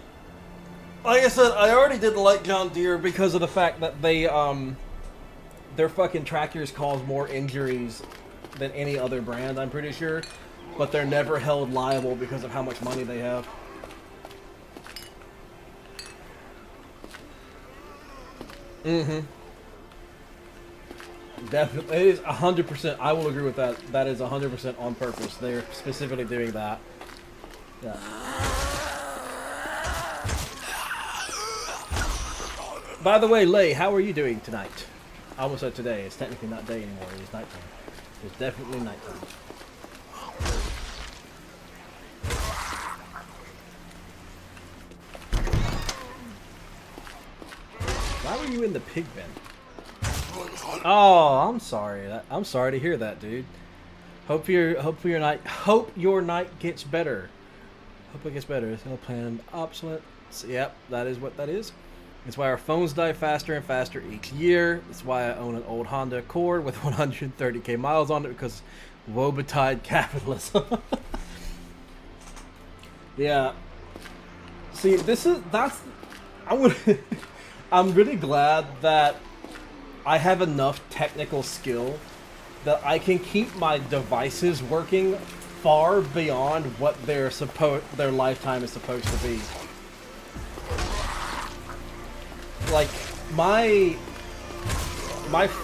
Like I said, I already didn't like John Deere because of the fact that they their fucking tractors cause more injuries than any other brand, I'm pretty sure. But they're never held liable because of how much money they have. Mm-hmm. Definitely. It is 100%. I will agree with that. That is 100% on purpose. They're specifically doing that. Yeah. By the way, Lay, how are you doing tonight? I almost said today. It's technically not day anymore. It is nighttime. It's definitely nighttime. Why were you in the pig bin? Oh, I'm sorry. I'm sorry to hear that, dude. Hope your night gets better. Hope it gets better. It's no plan obsolete. So, yep, that is what that is. It's why our phones die faster and faster each year. It's why I own an old Honda Accord with 130k miles on it, because woebetide capitalism. Yeah. See, I'm gonna I'm really glad that I have enough technical skill that I can keep my devices working far beyond what their lifetime is supposed to be. Like my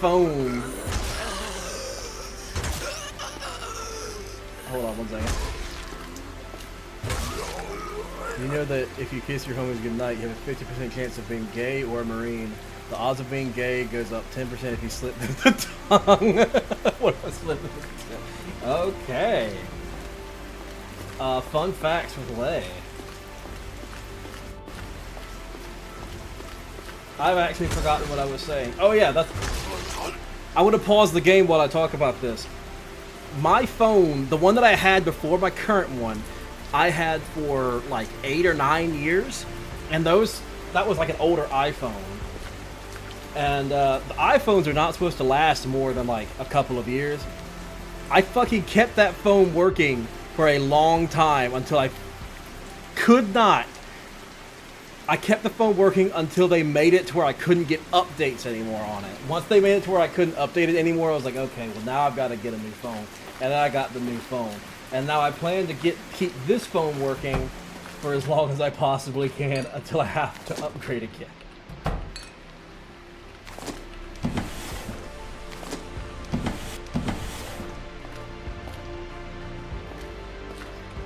phone. Hold on one second. You know that if you kiss your homies goodnight, you have a 50% chance of being gay or a Marine. The odds of being gay goes up 10% if you slip the tongue. What if I slip the tongue? Okay. Fun facts with Lay. I've actually forgotten what I was saying. Oh yeah, that's... I would have paused the game while I talk about this. My phone, the one that I had before my current one, I had for like 8 or 9 years, and that was like an older iPhone. And the iPhones are not supposed to last more than like a couple of years. I fucking kept that phone working for a long time until I could not. I kept the phone working until they made it to where I couldn't get updates anymore on it. Once they made it to where I couldn't update it anymore, I was like, okay, well now I've got to get a new phone. And then I got the new phone. And now I plan to keep this phone working for as long as I possibly can until I have to upgrade again.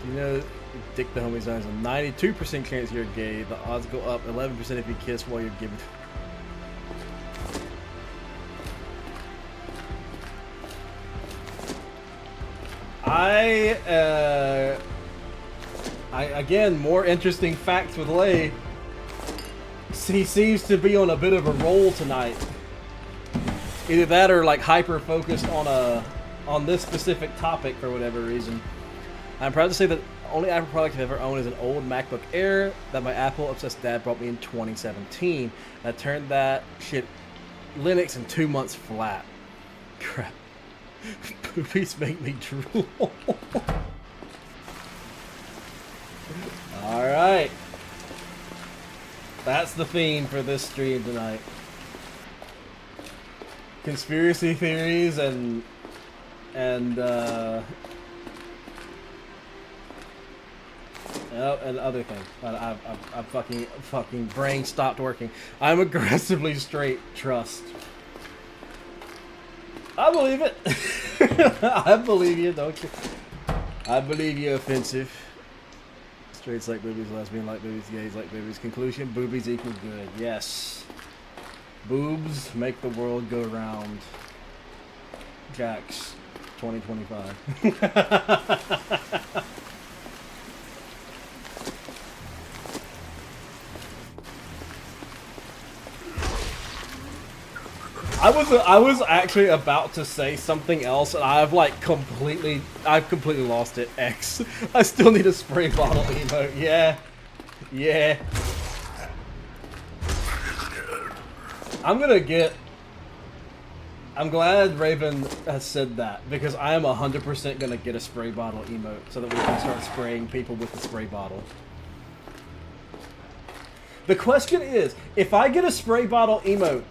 You know, Dick the Homie has a 92% chance you're gay. The odds go up 11% if you kiss while you're giving. Again, more interesting facts with Lay. He seems to be on a bit of a roll tonight. Either that or like hyper focused on this specific topic for whatever reason. I'm proud to say that the only Apple product I've ever owned is an old MacBook Air that my Apple obsessed dad brought me in 2017. I turned that shit Linux in 2 months flat. Crap. Poopies make me drool. Alright. That's the theme for this stream tonight. Conspiracy theories and other things. I fucking brain stopped working. I'm aggressively straight. Trust. I believe it. I believe you, don't you? I believe you. Offensive. Straights like boobies, lesbian like boobies, gays like boobies. Conclusion: boobies equal good. Yes. Boobs make the world go round. Jax, 2025. I was actually about to say something else, and I've completely lost it. X. I still need a spray bottle emote. Yeah. I'm glad Raven has said that, because I am 100% gonna get a spray bottle emote so that we can start spraying people with the spray bottle. The question is, if I get a spray bottle emote,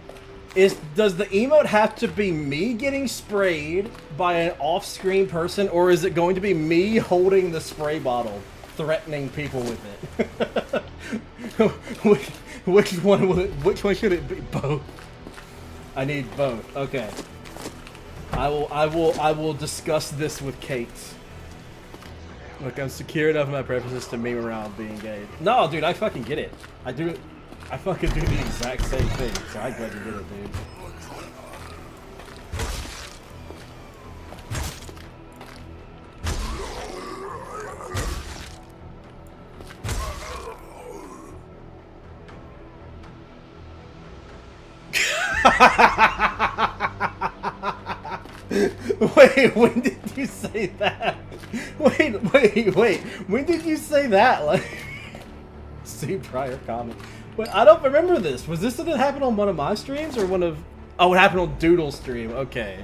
does the emote have to be me getting sprayed by an off-screen person, or is it going to be me holding the spray bottle, threatening people with it? Which one should it be? Both. I need both. Okay. I will discuss this with Kate. Look, I'm secure enough in my preferences to meme around being gay. No, dude, I fucking get it. I fucking do the exact same thing, so I glad you did it, dude. Wait, when did you say that? Wait, when did you say that? Like, see prior comment. Wait, I don't remember this. Was this that happened on one of my streams or one of... Oh, it happened on Doodle's stream. Okay.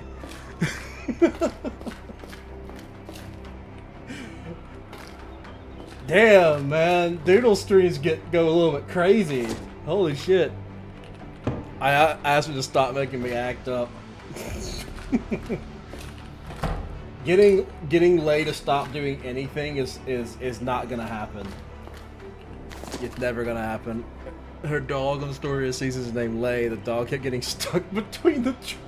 Damn, man. Doodle streams go a little bit crazy. Holy shit. I asked her to stop making me act up. Getting Lay to stop doing anything is not gonna happen. It's never gonna happen. Her dog on the story of seasons is named Lay. The dog kept getting stuck between the trees.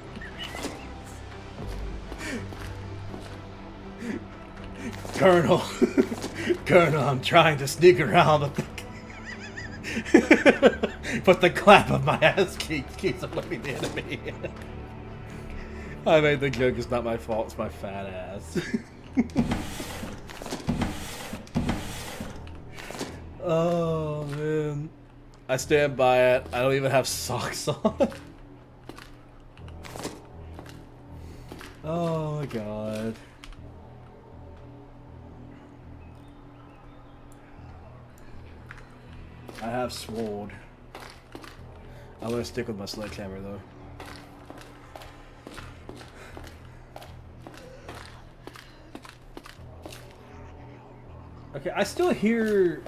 Colonel, Colonel, I'm trying to sneak around, but the clap of my ass keeps alerting the enemy. I made the joke. It's not my fault. It's my fat ass. Oh man, I stand by it. I don't even have socks on. Oh my god. I have sword. I'm gonna stick with my sledgehammer though. Okay, I still hear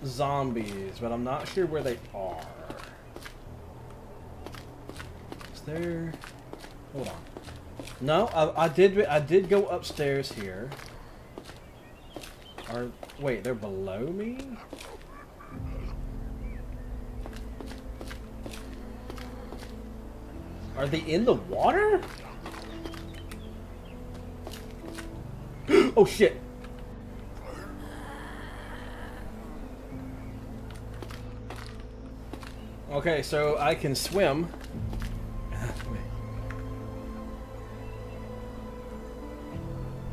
zombies, but I'm not sure where they are. Is there? Hold on. No, I did go upstairs here. Wait, they're below me? Are they in the water? Oh shit! Okay, so I can swim.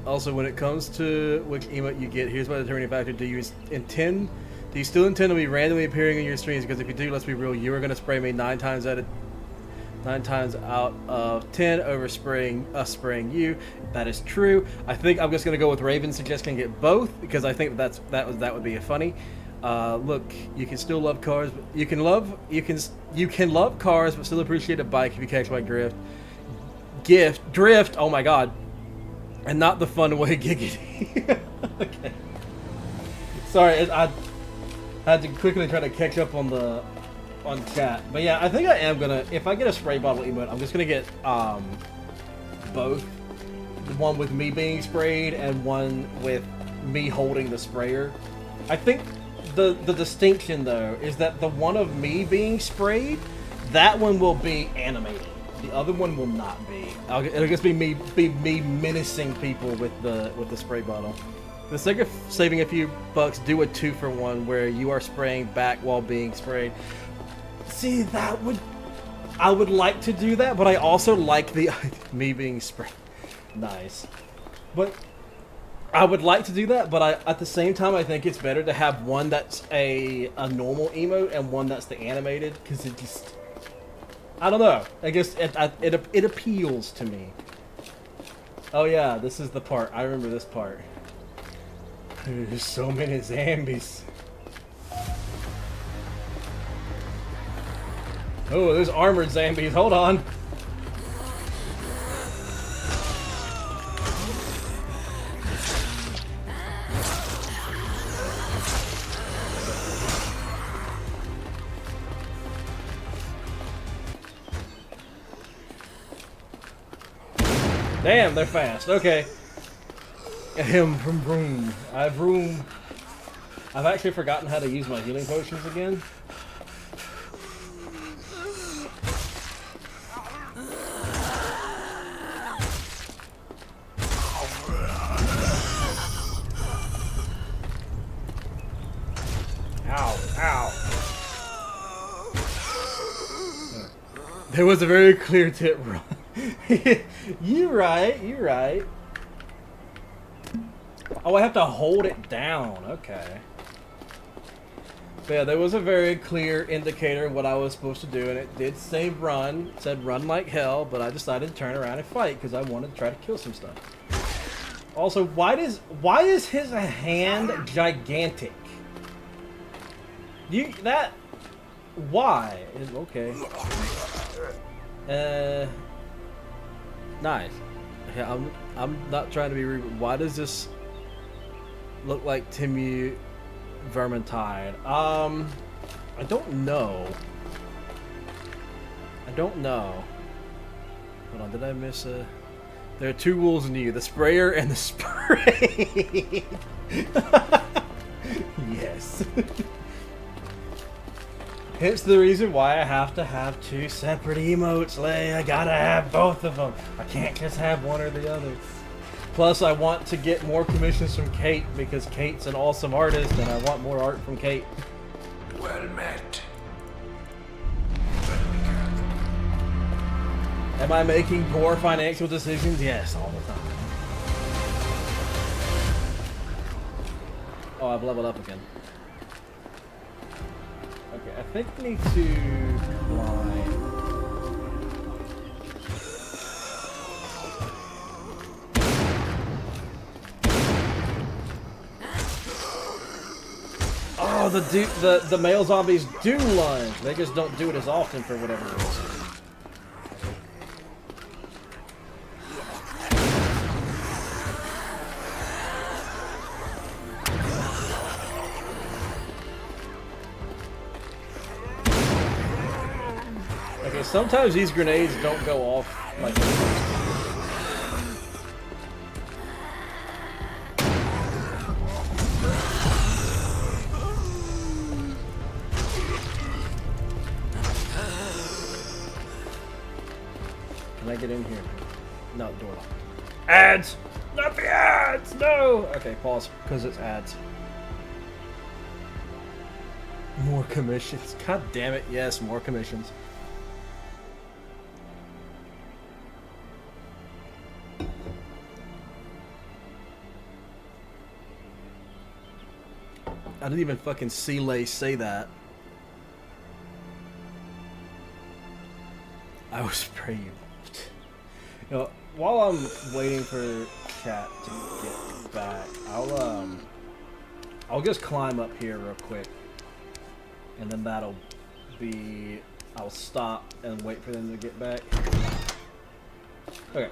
Also, when it comes to which emote you get, here's my determining factor. Do you still intend to be randomly appearing in your streams? Because if you do, let's be real, you are going to spray me 9 times out of 10 over spraying you. That is true. I think I'm just going to go with Raven's suggestion and get both, because I think that would be funny. Look, you can still love cars, but you can love cars, but still appreciate a bike if you catch my drift. Drift. Oh my god, and not the fun way, giggity. Okay. Sorry, I had to quickly try to catch up on chat, but yeah, I think I am gonna. If I get a spray bottle emote, I'm just gonna get both. The one with me being sprayed and one with me holding the sprayer. I think. The distinction though is that the one of me being sprayed, that one will be animated. The other one will not be. It'll just be me menacing people with the spray bottle. For the sake of saving a few bucks, do a 2-for-1 where you are spraying back while being sprayed. See, I would like to do that, but I also like the me being sprayed. Nice, but. I would like to do that, but at the same time, I think it's better to have one that's a normal emote and one that's the animated, because it just... I don't know. I guess it appeals to me. Oh yeah, this is the part. I remember this part. There's so many zombies. Oh, there's armored zombies. Hold on. Damn, they're fast. Okay. Vroom. I've actually forgotten how to use my healing potions again. Ow. There was a very clear tip run. You're right. Oh, I have to hold it down. Okay. But yeah, there was a very clear indicator of what I was supposed to do, and it did say run. It said run like hell, but I decided to turn around and fight because I wanted to try to kill some stuff. Also, why is his hand gigantic? Why? Okay. Nice. Okay, I'm not trying to be rude, but why does this look like Timu Vermintide? I don't know. I don't know. Hold on, did I miss a... There are two rules new, the sprayer and the spray. Yes. Hence the reason why I have to have two separate emotes, Lay. I gotta have both of them. I can't just have one or the other. Plus, I want to get more commissions from Kate because Kate's an awesome artist and I want more art from Kate. Well met. Am I making poor financial decisions? Yes, all the time. Oh, I've leveled up again. Okay, I think I need to climb. Oh, the male zombies do lunge. They just don't do it as often for whatever reason. Okay, sometimes these grenades don't go off like this. Can I get in here? No, door locked. Ads! Not the ads! No! Okay, pause, because it's ads. More commissions. God damn it, yes, more commissions. I didn't even fucking see Lay say that. I will spray you. You know, while I'm waiting for chat to get back, I'll just climb up here real quick, and then that'll be. I'll stop and wait for them to get back. Okay.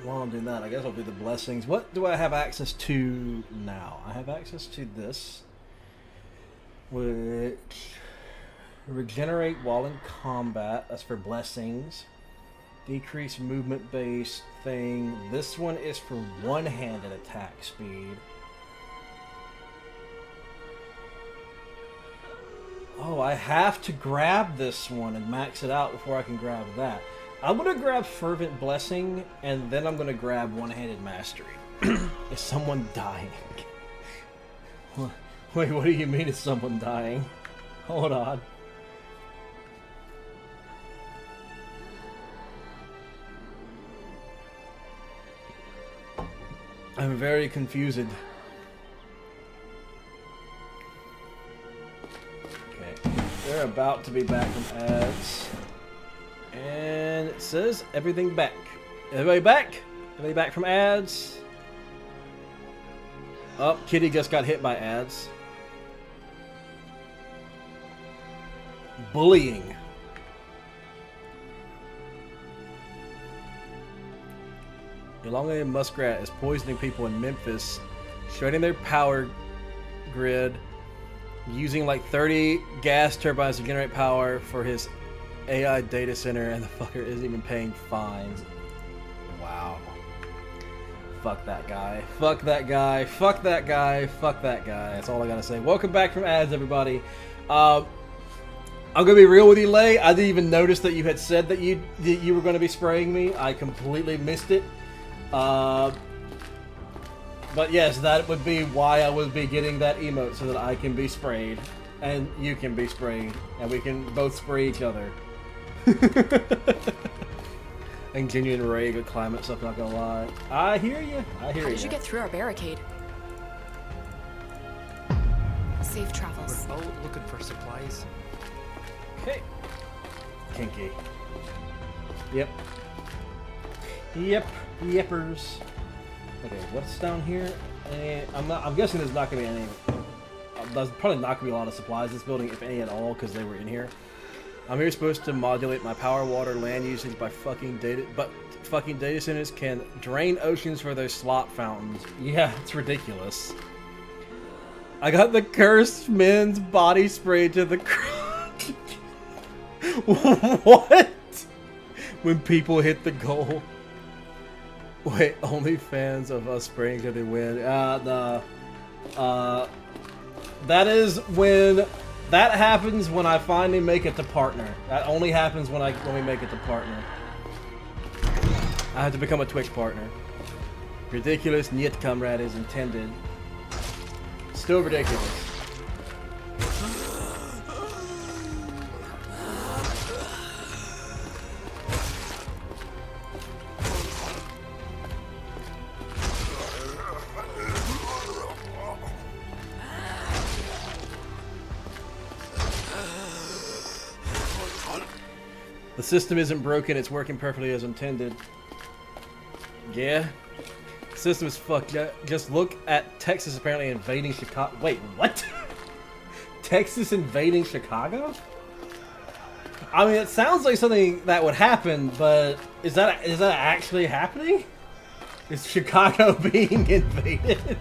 While I'm doing that, I guess I'll do the blessings. What do I have access to now? I have access to this, which regenerate while in combat. That's for blessings. Decrease movement based thing. This one is for one-handed attack speed. Oh, I have to grab this one and max it out before I can grab that. I'm going to grab Fervent Blessing, and then I'm going to grab One-Handed Mastery. Is someone dying? Wait, what do you mean is someone dying? Hold on. I'm very confused. Okay, they're about to be back from ads. And it says everything back. Everybody back? Everybody back from ads? Oh, Kitty just got hit by ads. Bullying. Elongated Muskrat is poisoning people in Memphis, shredding their power grid, using like 30 gas turbines to generate power for his AI data center, and the fucker isn't even paying fines. Wow. Fuck that guy. Fuck that guy. Fuck that guy. Fuck that guy. That's all I gotta say. Welcome back from ads, everybody. I'm gonna be real with you, Lay. I didn't even notice that you had said that you were gonna be spraying me. I completely missed it. But yes, that would be why I would be getting that emote, so that I can be sprayed and you can be sprayed and we can both spray each other. And genuine rage with climate stuff, not gonna lie. I hear you. I hear you. How did you get through our barricade? Safe travels. We're both looking for supplies. Okay. Kinky. Yep. Yep. Yippers. Okay, what's down here? I'm guessing there's not gonna be any. There's probably not gonna be a lot of supplies in this building, if any at all, because they were in here. I'm here supposed to modulate my power, water, land usage by fucking data, but fucking data centers can drain oceans for their slop fountains. Yeah, it's ridiculous. I got the cursed men's body spray to the crotch. What? When people hit the goal. Wait, only fans of us spraying to the wind. That is when... That happens when I finally make it to partner. That only happens when we make it to partner. I have to become a Twitch partner. Ridiculous, niet comrade is intended. Still ridiculous. The system isn't broken, it's working perfectly as intended. Yeah. The system is fucked. Just look at Texas apparently invading Chicago. Wait, what? Texas invading Chicago? I mean, it sounds like something that would happen, but is that actually happening? Is Chicago being invaded?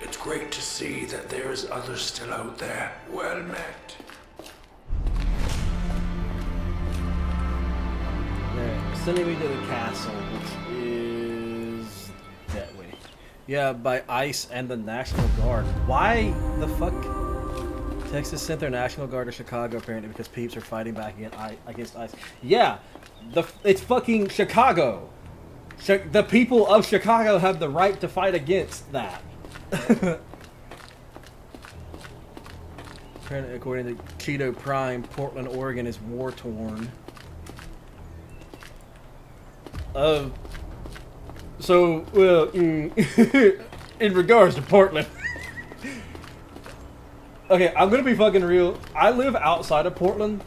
It's great to see that there's others still out there. Well met. Sending me to the castle, which is that way. Yeah, by ICE and the National Guard. Why the fuck? Texas sent their National Guard to Chicago apparently because peeps are fighting back against ICE. Yeah, it's fucking Chicago. The people of Chicago have the right to fight against that. Apparently, according to Cheeto Prime, Portland, Oregon is war-torn. Well, in regards to Portland. Okay, I'm gonna be fucking real. I live outside of Portland.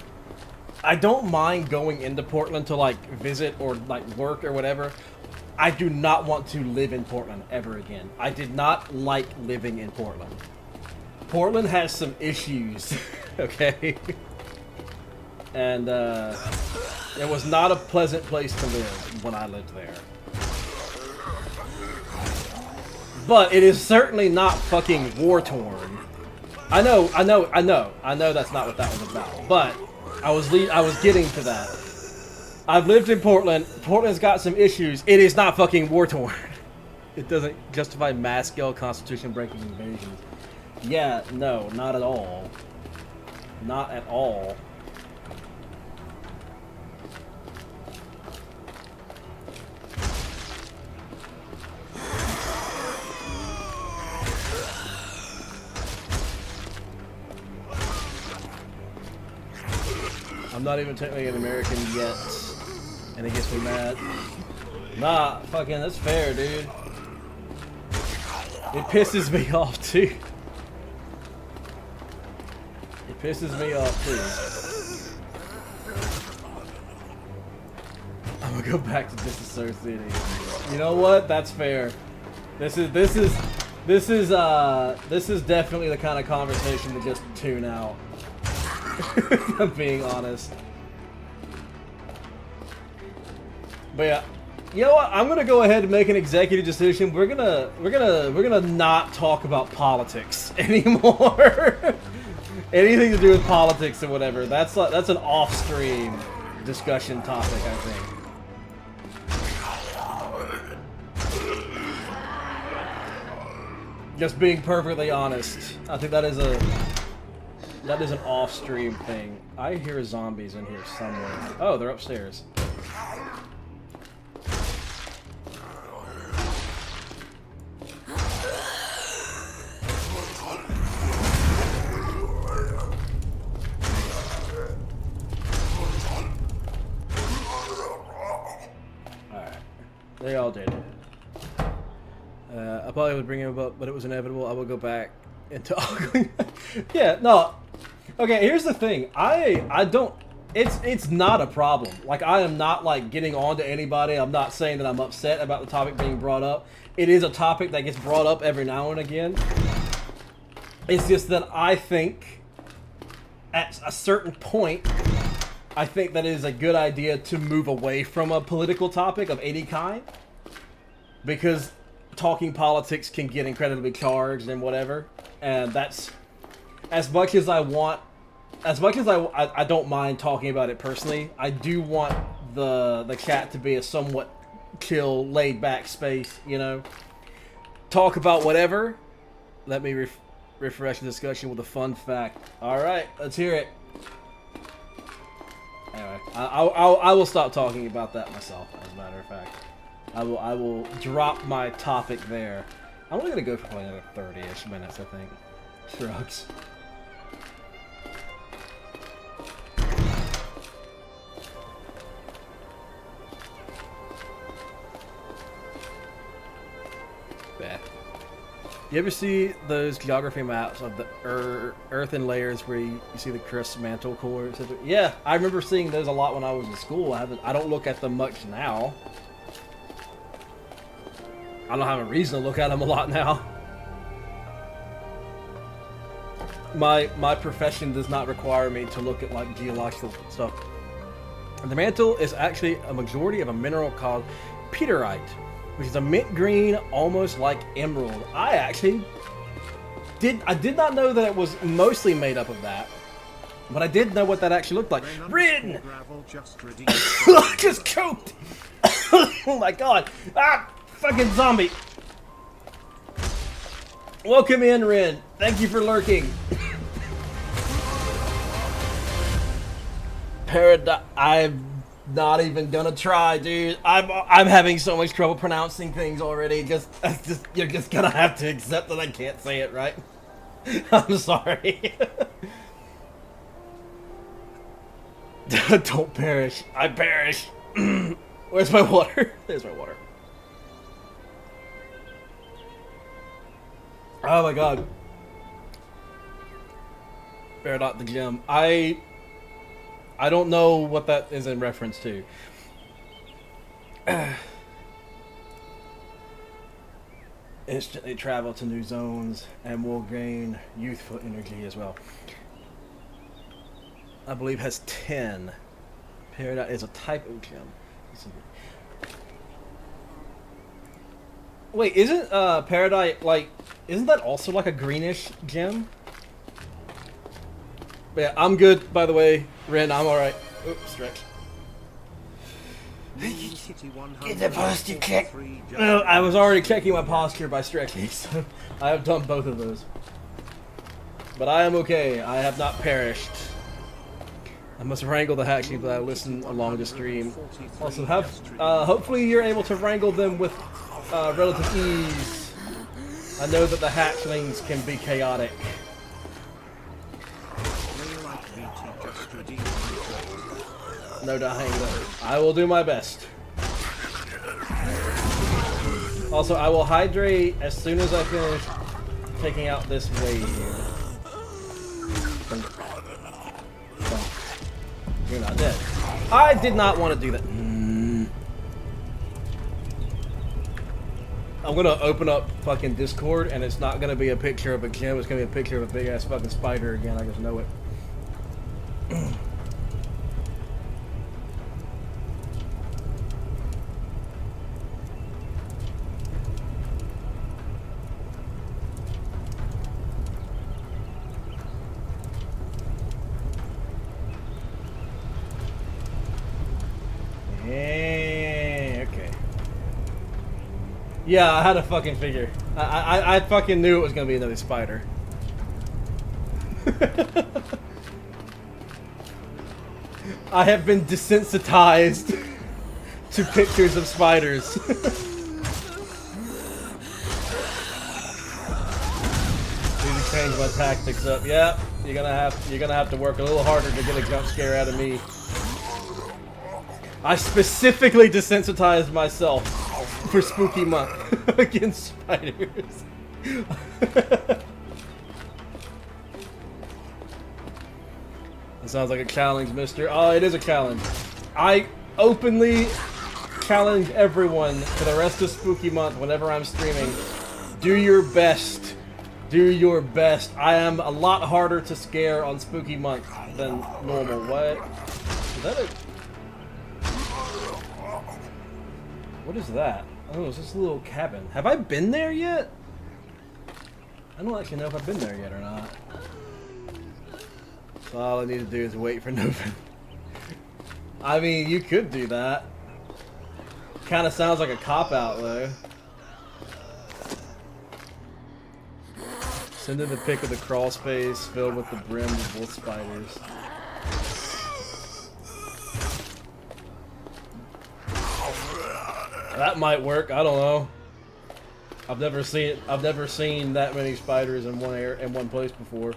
I don't mind going into Portland to, like, visit or, like, work or whatever. I do not want to live in Portland ever again. I did not like living in Portland. Portland has some issues, okay? And, it was not a pleasant place to live when I lived there. But it is certainly not fucking war-torn. I know that's not what that was about. But I was getting to that. I've lived in Portland. Portland's got some issues. It is not fucking war-torn. It doesn't justify mass-scale constitution-breaking invasions. Yeah, no, not at all. Not at all. I'm not even technically an American yet, and it gets me mad. Nah, fucking, that's fair, dude. It pisses me off, too. It pisses me off, too. I'm gonna go back to disassociating. You know what? That's fair. This is definitely the kind of conversation to just tune out. If I'm being honest. But yeah, you know what? I'm gonna go ahead and make an executive decision. We're gonna not talk about politics anymore. Anything to do with politics or whatever. That's an off-stream discussion topic, I think. Just being perfectly honest, I think that is an off-stream thing. I hear zombies in here somewhere. Oh, they're upstairs. Alright. They all did. I probably would bring him up, but it was inevitable. I will go back into arguing. Yeah, no. Okay, here's the thing. I don't. It's not a problem. Like, I am not, like, getting on to anybody. I'm not saying that I'm upset about the topic being brought up. It is a topic that gets brought up every now and again. It's just that I think, at a certain point, I think that it is a good idea to move away from a political topic of any kind. Because talking politics can get incredibly charged and whatever, and that's as much as I want. As much as I don't mind talking about it personally, I do want the chat to be a somewhat chill, laid-back space, you know? Talk about whatever. Let me refresh the discussion with a fun fact. Alright, let's hear it. Anyway, I will stop talking about that myself, as a matter of fact. I will drop my topic there. I'm only going to go for like another 30-ish minutes, I think. Shrugs. You ever see those geography maps of the Earth in layers where you see the crust mantle core, etc.? Yeah, I remember seeing those a lot when I was in school. I don't look at them much now. I don't have a reason to look at them a lot now. My profession does not require me to look at like geological stuff. And the mantle is actually a majority of a mineral called peterite, which is a mint green, almost like emerald. I did not know that it was mostly made up of that, but I did know what that actually looked like. Rin! Just choked! Oh my god! Ah! Fucking zombie! Welcome in, Rin. Thank you for lurking. I'm not even gonna try, dude. I'm having so much trouble pronouncing things already. You're just gonna have to accept that I can't say it right. I'm sorry. Don't perish. I perish. Where's my water? There's my water. Oh my god. Peridot the gem. I don't know what that is in reference to. Instantly travel to new zones and will gain youthful energy as well. I believe has 10. Peridot is a type of gem. Wait, isn't Peridot like? Isn't that also like a greenish gem? But yeah, I'm good, by the way. Ren, I'm alright. Oops, stretch. Get the posture check. No, I was already checking my posture by stretching, so I have done both of those. But I am okay. I have not perished. I must wrangle the hatchling that I listen along the stream. Also, hopefully you're able to wrangle them with relative ease. I know that the hatchlings can be chaotic. No dying though. I will do my best. Also, I will hydrate as soon as I finish taking out this wave. You're not dead. I did not want to do that. I'm gonna open up fucking Discord and it's not gonna be a picture of a gem, it's gonna be a picture of a big ass fucking spider again, I just know it. Okay. Yeah, I had a fucking figure. I fucking knew it was gonna be another spider. I have been desensitized to pictures of spiders. Need to change my tactics up. Yeah, you're gonna have to work a little harder to get a jump scare out of me. I specifically desensitized myself for Spooky Month against spiders. That sounds like a challenge, mister. Oh, it is a challenge. I openly challenge everyone for the rest of Spooky Month whenever I'm streaming. Do your best. Do your best. I am a lot harder to scare on Spooky Month than normal. What? Is that a... What is that? Oh, it's this little cabin. Have I been there yet? I don't actually know if I've been there yet or not. So all I need to do is wait for November. I mean, you could do that. Kind of sounds like a cop-out, though. Send in the pic of the crawl space filled with the brim of both spiders. That might work. I don't know. I've never seen that many spiders in one place before.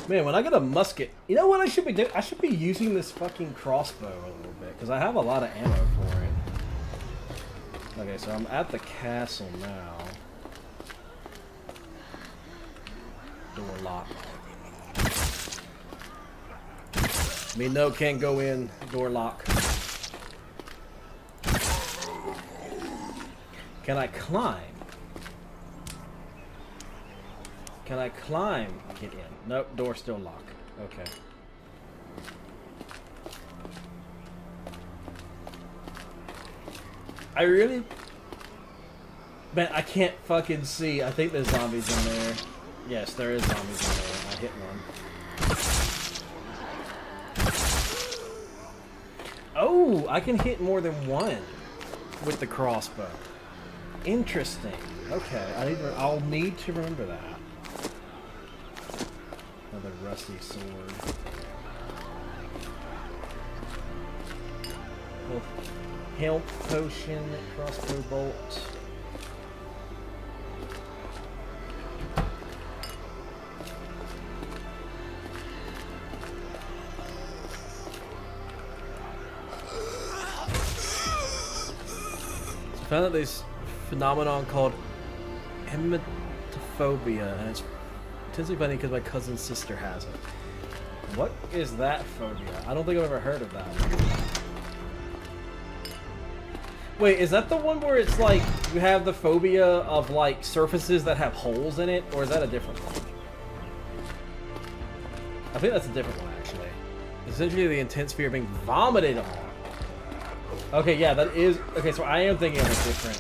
Man, when I get a musket, you know what I should be doing? I should be using this fucking crossbow a little bit, because I have a lot of ammo for it. Okay, so I'm at the castle now. Door locked. Me no, can't go in. Door lock. Can I climb? Can I climb? Get in. Nope, door still locked. Okay. I really... Man, I can't fucking see. I think there's zombies in there. Yes, there is zombies in there. I hit one. Oh, I can hit more than one with the crossbow. Interesting. Okay, I'll need to remember that. Another rusty sword. Little health potion, crossbow bolt. I found out this phenomenon called emetophobia, and it's intensely funny because my cousin's sister has it. What is that phobia? I don't think I've ever heard of that. Wait, is that the one where it's like you have the phobia of like surfaces that have holes in it, or is that a different one? I think that's a different one actually. Essentially the intense fear of being vomited on. Okay, yeah, that is... Okay, so I am thinking of a different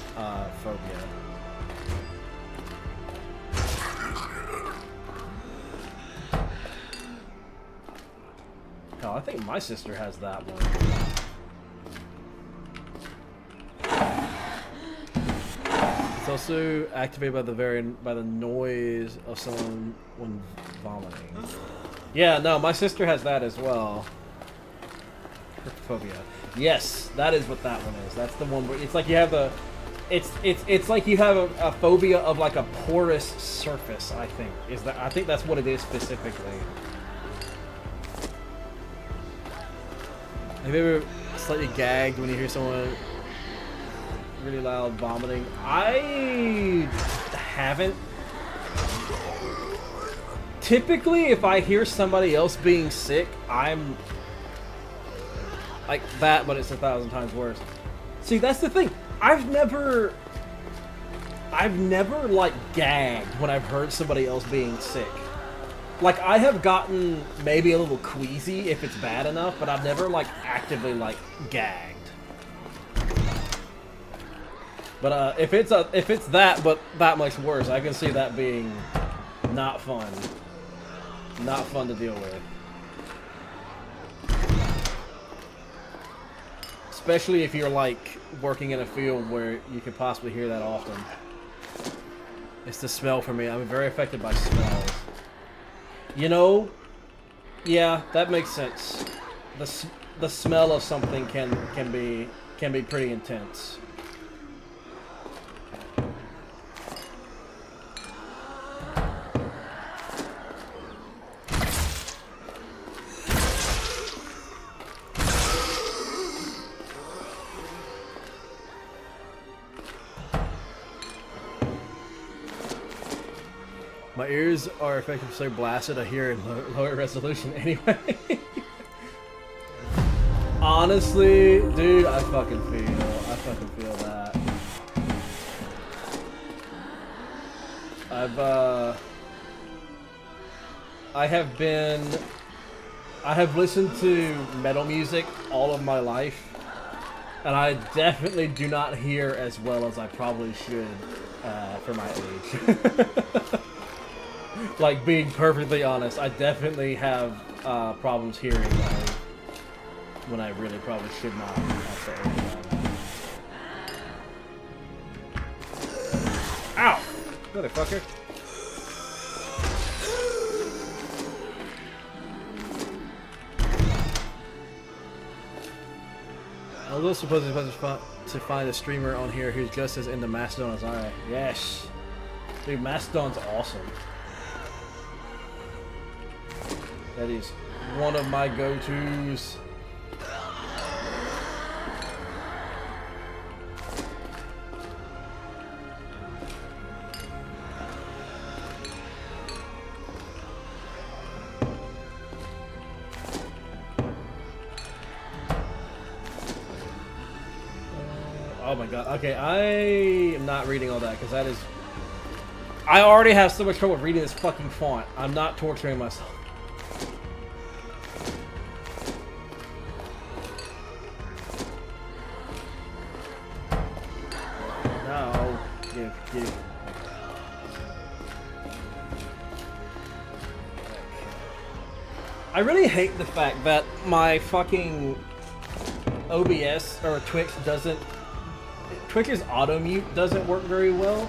phobia. Oh, I think my sister has that one. It's also activated by the noise of someone when vomiting. Yeah, no, my sister has that as well. Phobia. Yes, that is what that one is. That's the one where it's like you have a, it's like you have a phobia of like a porous surface. I think that's what it is specifically. Have you ever slightly gagged when you hear someone really loud vomiting? I haven't. Typically, if I hear somebody else being sick, I'm like that, but it's 1,000 times worse. See, that's the thing. I've never like gagged when I've heard somebody else being sick. Like I have gotten maybe a little queasy if it's bad enough, but I've never like actively like gagged. But if it's that but that much worse, I can see that being not fun. Not fun to deal with. Especially if you're like working in a field where you could possibly hear that often. It's the smell for me. I'm very affected by smells. You know, yeah, that makes sense. The smell of something can be pretty intense. My ears are effectively so blasted I hear in lower resolution anyway. Honestly, dude, I fucking feel that. I have listened to metal music all of my life, and I definitely do not hear as well as I probably should for my age. Like, being perfectly honest, I definitely have problems hearing when I really probably should not. Ow! Motherfucker. I was also supposed to find a streamer on here who's just as into Mastodon as I am. Yes. Dude, Mastodon's awesome. That is one of my go-tos. Oh my god. Okay, I am not reading all that because that is... I already have so much trouble reading this fucking font. I'm not torturing myself. No. Give. I really hate the fact that my fucking OBS or Twitch's auto mute doesn't work very well,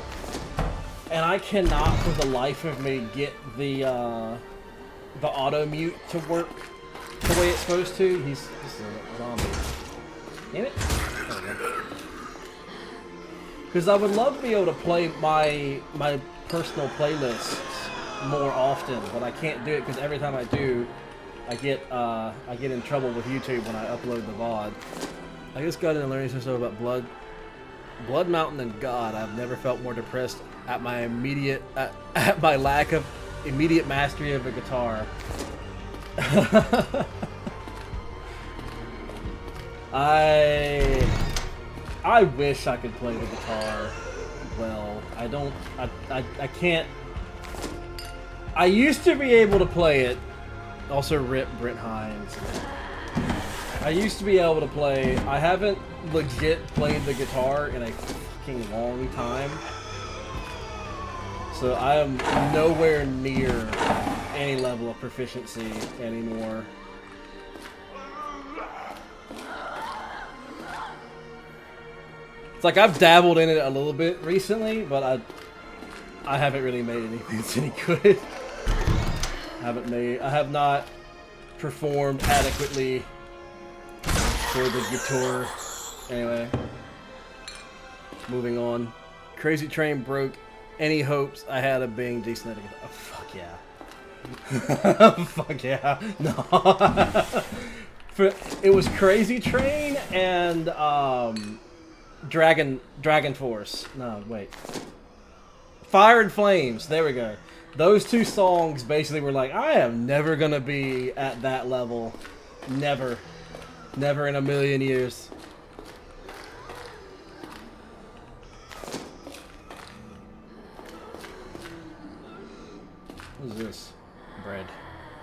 and I cannot for the life of me get the auto mute to work the way it's supposed to. He's a zombie. Damn it! Because I would love to be able to play my personal playlists more often, but I can't do it because every time I do, I get in trouble with YouTube when I upload the VOD. I just got into learning some stuff about Blood Mountain and God. I've never felt more depressed at my at my lack of immediate mastery of a guitar. I wish I could play the guitar well. I can't. I used to be able to play it. Also, rip Brent Hines. I used to be able to play. I haven't legit played the guitar in a fucking long time. So I am nowhere near any level of proficiency anymore. It's like I've dabbled in it a little bit recently, but I haven't really made anything that's any good. I have not performed adequately for the guitar. Anyway, moving on. Crazy Train broke any hopes I had of being decent at a guitar. Oh, fuck yeah. Fuck yeah. No. It was Crazy Train and Dragon Force. No, wait. Fire and Flames. There we go. Those two songs basically were like, I am never gonna be at that level. Never. Never in a million years. What is this? Bread.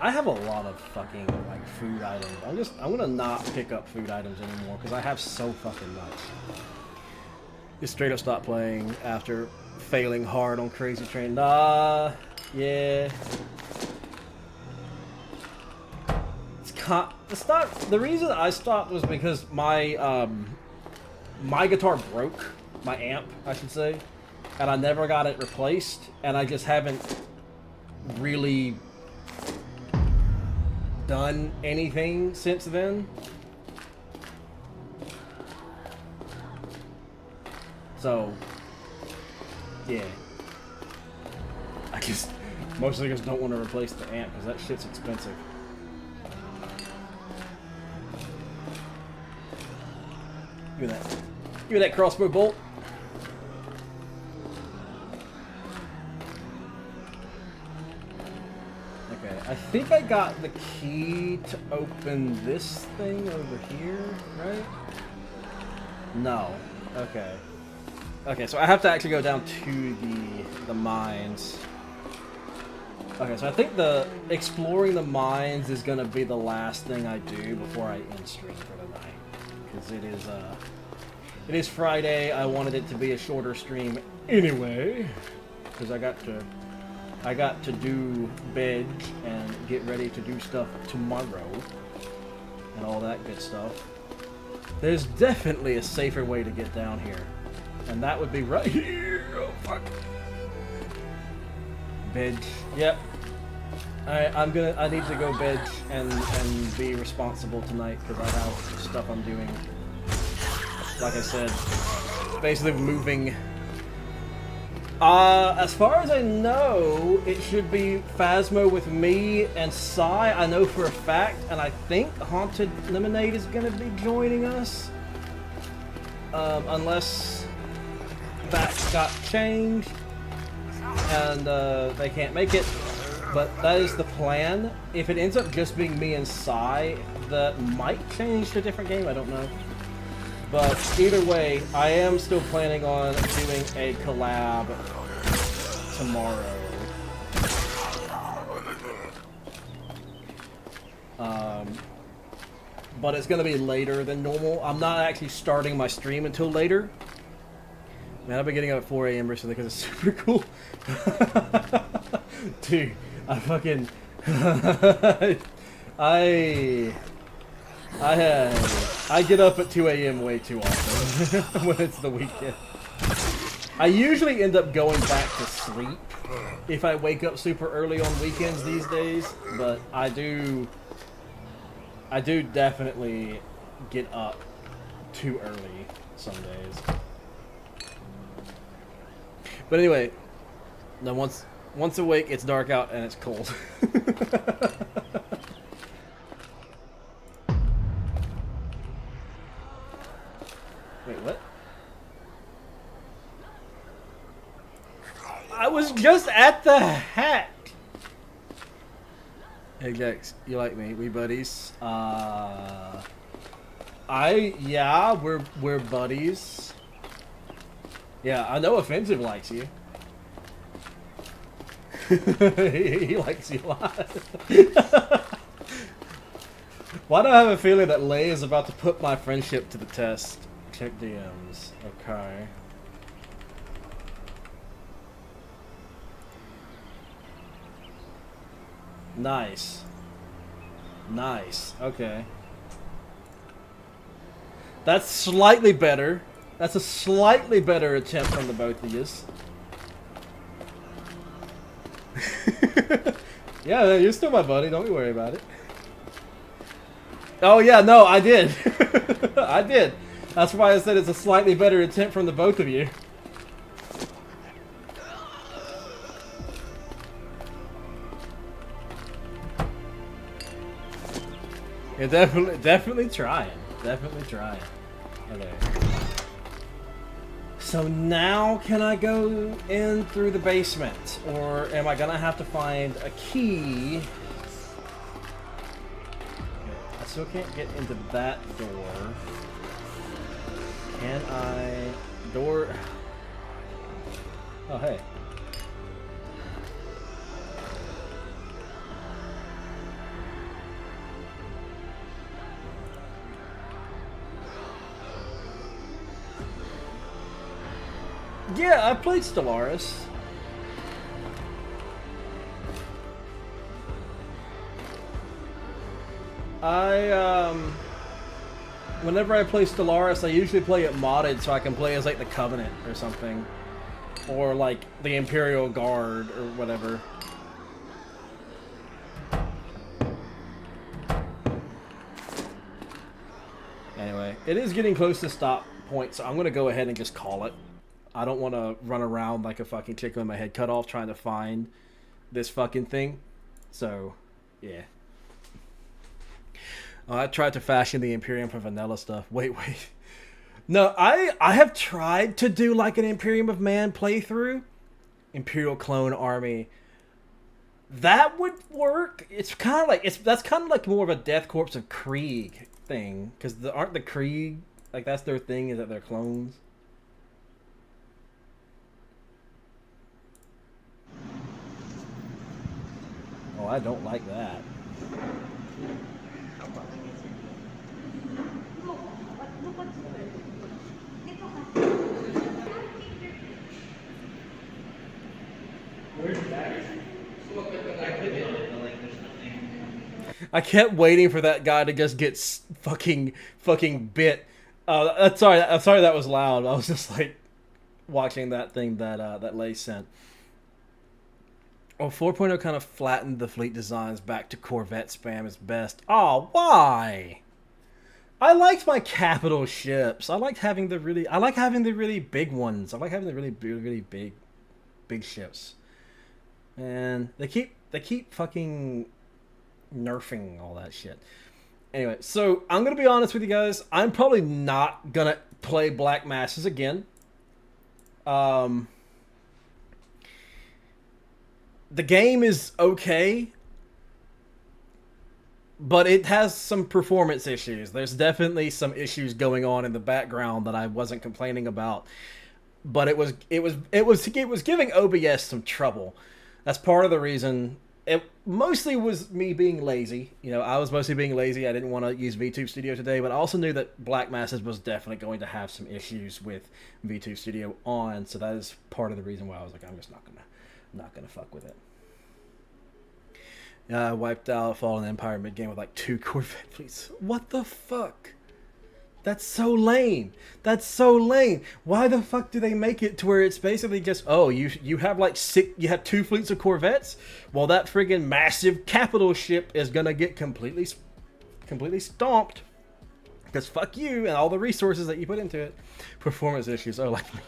I have a lot of fucking like food items. I'm gonna not pick up food items anymore because I have so fucking much. Just straight up stop playing after failing hard on Crazy Train. Nah, yeah. The reason I stopped was because my my guitar broke, my amp, I should say, and I never got it replaced, and I just haven't really done anything since then. So, yeah. I just mostly just don't want to replace the amp because that shit's expensive. Give me that. Give me that crossbow bolt. Okay, I think I got the key to open this thing over here, right? No. Okay. Okay, so I have to actually go down to the the mines. Okay, so I think the exploring the mines is gonna be the last thing I do before I end stream for the night, because it is Friday. I wanted it to be a shorter stream anyway, because I got to do bed and get ready to do stuff tomorrow and all that good stuff. There's definitely a safer way to get down here, and that would be right here. Oh fuck. Bed. Yep. I need to go bed and be responsible tonight because I have stuff I'm doing. Like I said, basically moving. As far as I know, it should be Phasmo with me and Sai. I know for a fact, and I think Haunted Lemonade is gonna be joining us. Unless that got changed and they can't make it. But that is the plan. If it ends up just being me and Sai, that might change to a different game, I don't know. But either way, I am still planning on doing a collab tomorrow. But it's going to be later than normal. I'm not actually starting my stream until later. Man, I've been getting up at 4 a.m. recently because it's super cool. Dude, I fucking... I get up at 2 a.m. way too often when it's the weekend. I usually end up going back to sleep if I wake up super early on weekends these days, but I do definitely get up too early some days. But anyway, then once awake, it's dark out and it's cold. Wait, what? I was just at the hat! Hey Gex, you like me? We buddies? Yeah, we're buddies. Yeah, I know Offensive likes you. He likes you a lot. Why do I have a feeling that Lay is about to put my friendship to the test? Check DMs. Okay. Nice. Nice. Okay. That's slightly better. That's a slightly better attempt from the both of yous. Yeah, you're still my buddy. Don't you worry about it. Oh yeah, no, I did. I did. That's why I said it's a slightly better attempt from the both of you. You're definitely trying. Definitely trying. Okay. So now can I go in through the basement? Or am I gonna have to find a key? I still can't get into that door. Can I... Door... Oh, hey. Yeah, I played Stellaris. Whenever I play Stellaris, I usually play it modded so I can play as like the Covenant or something. Or like the Imperial Guard or whatever. Anyway, it is getting close to stop point, so I'm gonna go ahead and just call it. I don't want to run around like a fucking chicken with my head cut off trying to find this fucking thing. So, yeah. I tried to fashion the Imperium for vanilla stuff. Wait. No, I have tried to do like an Imperium of Man playthrough. Imperial Clone Army. That would work. It's kind of like, that's kind of like more of a Death Corps of Krieg thing. Because aren't the Krieg, like that's their thing, is that they're clones? Oh, I don't like that. I kept waiting for that guy to just get fucking bit. Sorry, I'm sorry that was loud. I was just like watching that thing that Lay sent. Oh, 4.0 kind of flattened the fleet designs back to Corvette spam is best. Oh, why? I liked my capital ships. I like having the really big ones. I like having the really big ships. And they keep fucking nerfing all that shit. Anyway, so I'm gonna be honest with you guys. I'm probably not gonna play Black Masses again. The game is okay, but it has some performance issues. There's definitely some issues going on in the background that I wasn't complaining about, but it was giving OBS some trouble. That's part of the reason. It mostly was me being lazy. You know, I was mostly being lazy. I didn't want to use VTube Studio today, but I also knew that Black Masses was definitely going to have some issues with VTube Studio on, so that is part of the reason why I was like, I'm just not gonna fuck with it. I wiped out Fallen Empire mid game with like 2 Corvette fleets. What the fuck? That's so lame. That's so lame. Why the fuck do they make it to where it's basically just, oh, you have like 2 fleets of Corvettes? Well, that friggin' massive capital ship is gonna get completely stomped. Because fuck you and all the resources that you put into it. Performance issues. Oh, like me.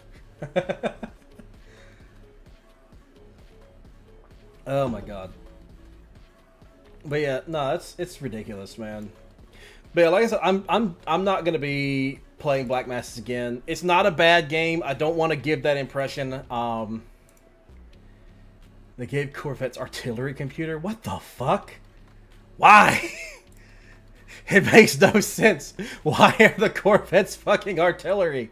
Oh my god. But yeah, no, it's ridiculous, man. But yeah, like I said, I'm not gonna be playing Black Masses again. It's not a bad game. I don't want to give that impression. They gave Corvette's artillery computer. What the fuck? Why? It makes no sense. Why are the Corvettes fucking artillery?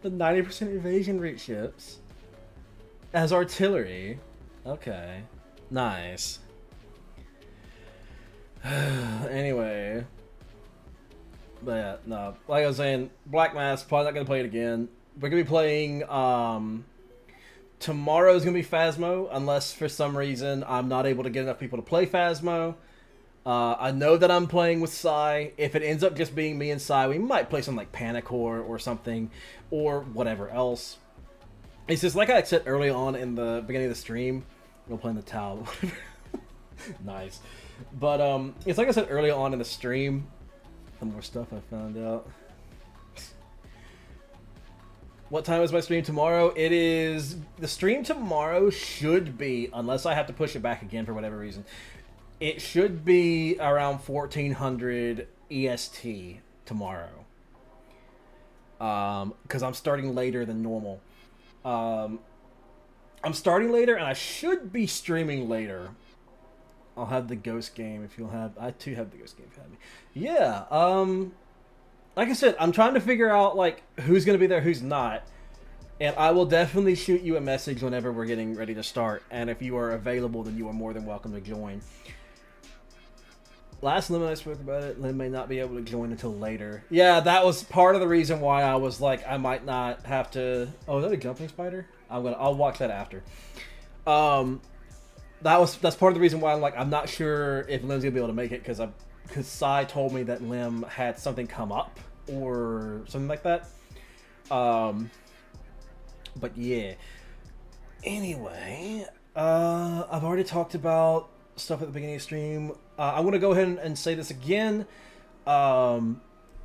The 90% evasion rate ships as artillery. Okay, nice. Anyway, but yeah, no, like I was saying, Black Mass, probably not gonna play it again. We're gonna be playing, tomorrow's gonna be Phasmo, unless for some reason I'm not able to get enough people to play Phasmo. I know that I'm playing with Sai. If it ends up just being me and Sai, we might play something like Panicore or something, or whatever else. It's just like I said early on in the beginning of the stream, we're playing the Tau. Nice. But it's like I said earlier on in the stream. Some more stuff I found out. What time is my stream tomorrow? It is... The stream tomorrow should be, unless I have to push it back again for whatever reason, it should be around 1400 EST tomorrow. Because I'm starting later than normal. I'm starting later, and I should be streaming later. I'll have the Ghost game if you'll have... I too have the Ghost game if you have me. Yeah, like I said, I'm trying to figure out, like, who's going to be there, who's not. And I will definitely shoot you a message whenever we're getting ready to start. And if you are available, then you are more than welcome to join. Last Lim and I spoke about it. Lim may not be able to join until later. Yeah, that was part of the reason why I was like, I might not have to... Oh, is that a jumping spider? I'll watch that after. That's part of the reason why I'm like, I'm not sure if Lim's gonna be able to make it, because Sai told me that Lim had something come up or something like that. But yeah. Anyway, I've already talked about stuff at the beginning of the stream. I want to go ahead and say this again.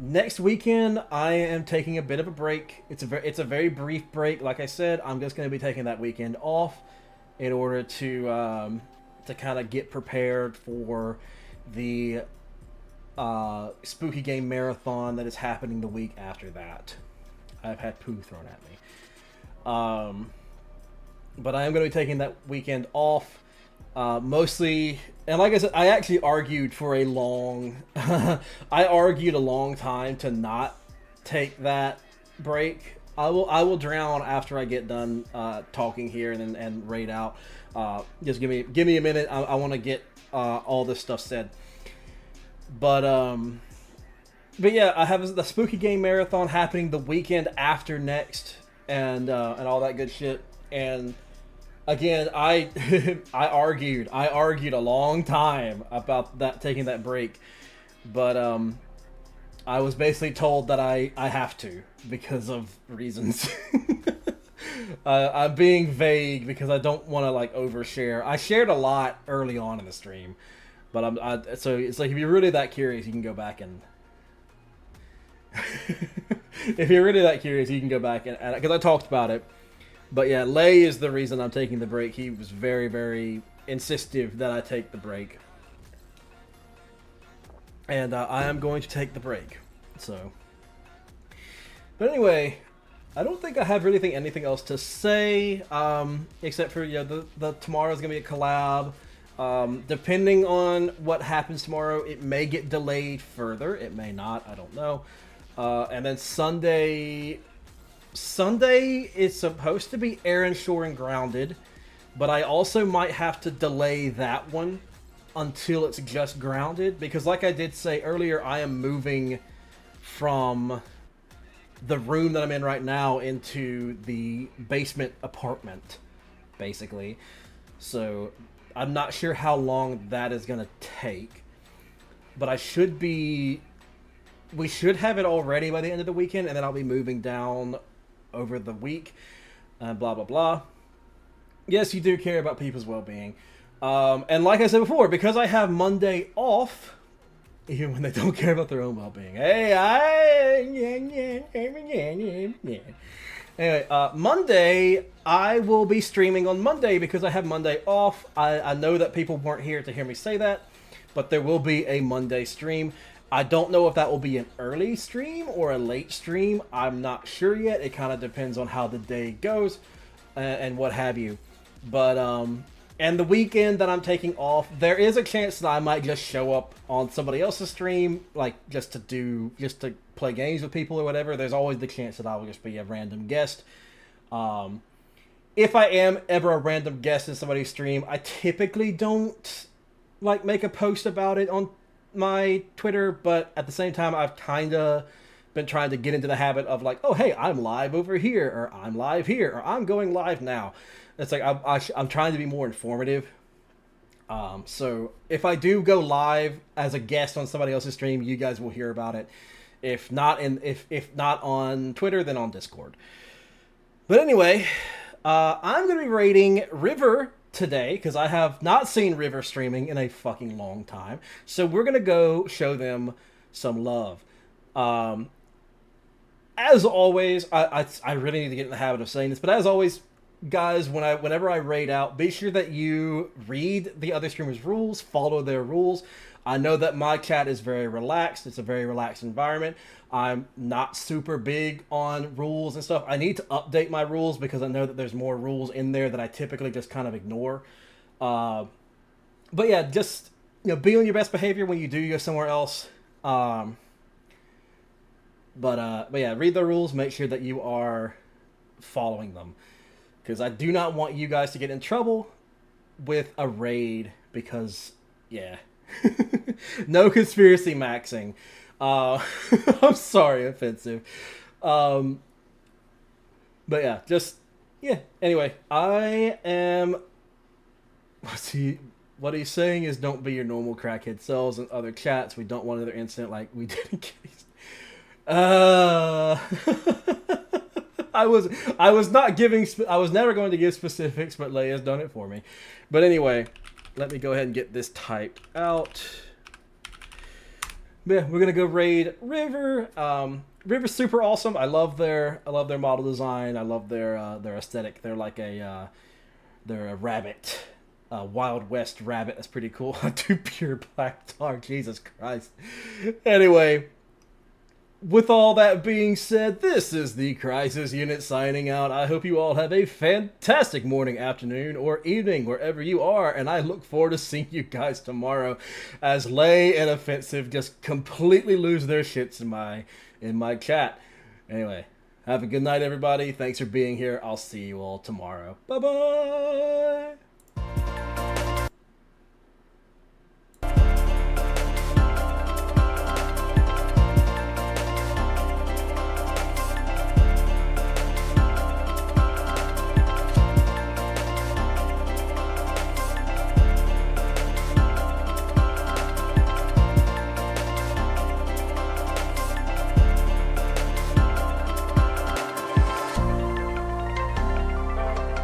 Next weekend, I am taking a bit of a break. It's a very brief break. Like I said, I'm just going to be taking that weekend off in order to kind of get prepared for the Spooky Game Marathon that is happening the week after that. I've had poo thrown at me. But I am going to be taking that weekend off. Mostly, and like I said, I actually argued for a long... I argued a long time to not take that break. I will drown after I get done talking here and raid out. Just give me a minute. I want to get all this stuff said. But yeah, I have the Spooky Game Marathon happening the weekend after next, and all that good shit. And again, I I argued a long time about taking that break, but I was basically told that I have to because of reasons. I'm being vague because I don't want to like overshare. I shared a lot early on in the stream, but so it's like if you're really that curious, you can go back and if you're really that curious, you can go back and because I talked about it. But yeah, Lay is the reason I'm taking the break. He was very, very insistent that I take the break. And I am going to take the break. So. But anyway, I don't think I have really anything else to say. Except for, the tomorrow's going to be a collab. Depending on what happens tomorrow, it may get delayed further. It may not. I don't know. And then Sunday is supposed to be Aaron Shore and Grounded, but I also might have to delay that one until it's just Grounded, because like I did say earlier, I am moving from the room that I'm in right now into the basement apartment, basically. So I'm not sure how long that is going to take, but we should have it all ready by the end of the weekend, and then I'll be moving down over the week, blah blah blah. Yes, you do care about people's well-being, and like I said before, because I have Monday off, even when they don't care about their own well-being. Anyway, Monday I will be streaming on Monday because I have Monday off. I know that people weren't here to hear me say that, but there will be a Monday stream. I don't know if that will be an early stream or a late stream. I'm not sure yet. It kind of depends on how the day goes and what have you. But, and the weekend that I'm taking off, there is a chance that I might just show up on somebody else's stream, like just to play games with people or whatever. There's always the chance that I will just be a random guest. If I am ever a random guest in somebody's stream, I typically don't like make a post about it on my Twitter, but at the same time, I've kind of been trying to get into the habit of like, oh hey, I'm live over here, or I'm live here, or I'm going live now. It's like I'm trying to be more informative. So if I do go live as a guest on somebody else's stream, you guys will hear about it. If not on Twitter, then on Discord. But anyway, I'm gonna be rating River today, because I have not seen River streaming in a fucking long time. So we're going to go show them some love. As always, I really need to get in the habit of saying this, but as always, guys, whenever I raid out, be sure that you read the other streamers' rules, follow their rules. I know that my chat is very relaxed. It's a very relaxed environment. I'm not super big on rules and stuff. I need to update my rules because I know that there's more rules in there that I typically just kind of ignore. But yeah, just be on your best behavior when you do go somewhere else. But yeah, read the rules. Make sure that you are following them, because I do not want you guys to get in trouble with a raid. Because yeah, no conspiracy maxing. I'm sorry, offensive. But yeah, anyway, I am, what he's saying is don't be your normal crackhead selves in other chats. We don't want another incident like we did in Kitty's. I was never going to give specifics, but Leia's done it for me. But anyway, let me go ahead and get this typed out. Yeah, we're gonna go raid River. River's super awesome. I love their model design. I love their aesthetic. They're like they're a rabbit, Wild West rabbit. That's pretty cool. Two pure black tar. Jesus Christ. Anyway, with all that being said, this is the Crisis Unit signing out. I hope you all have a fantastic morning, afternoon, or evening, wherever you are, and I look forward to seeing you guys tomorrow as Lay and Offensive just completely lose their shits in my chat. Anyway, Have a good night, everybody. Thanks for being here. I'll see you all tomorrow. Bye-bye.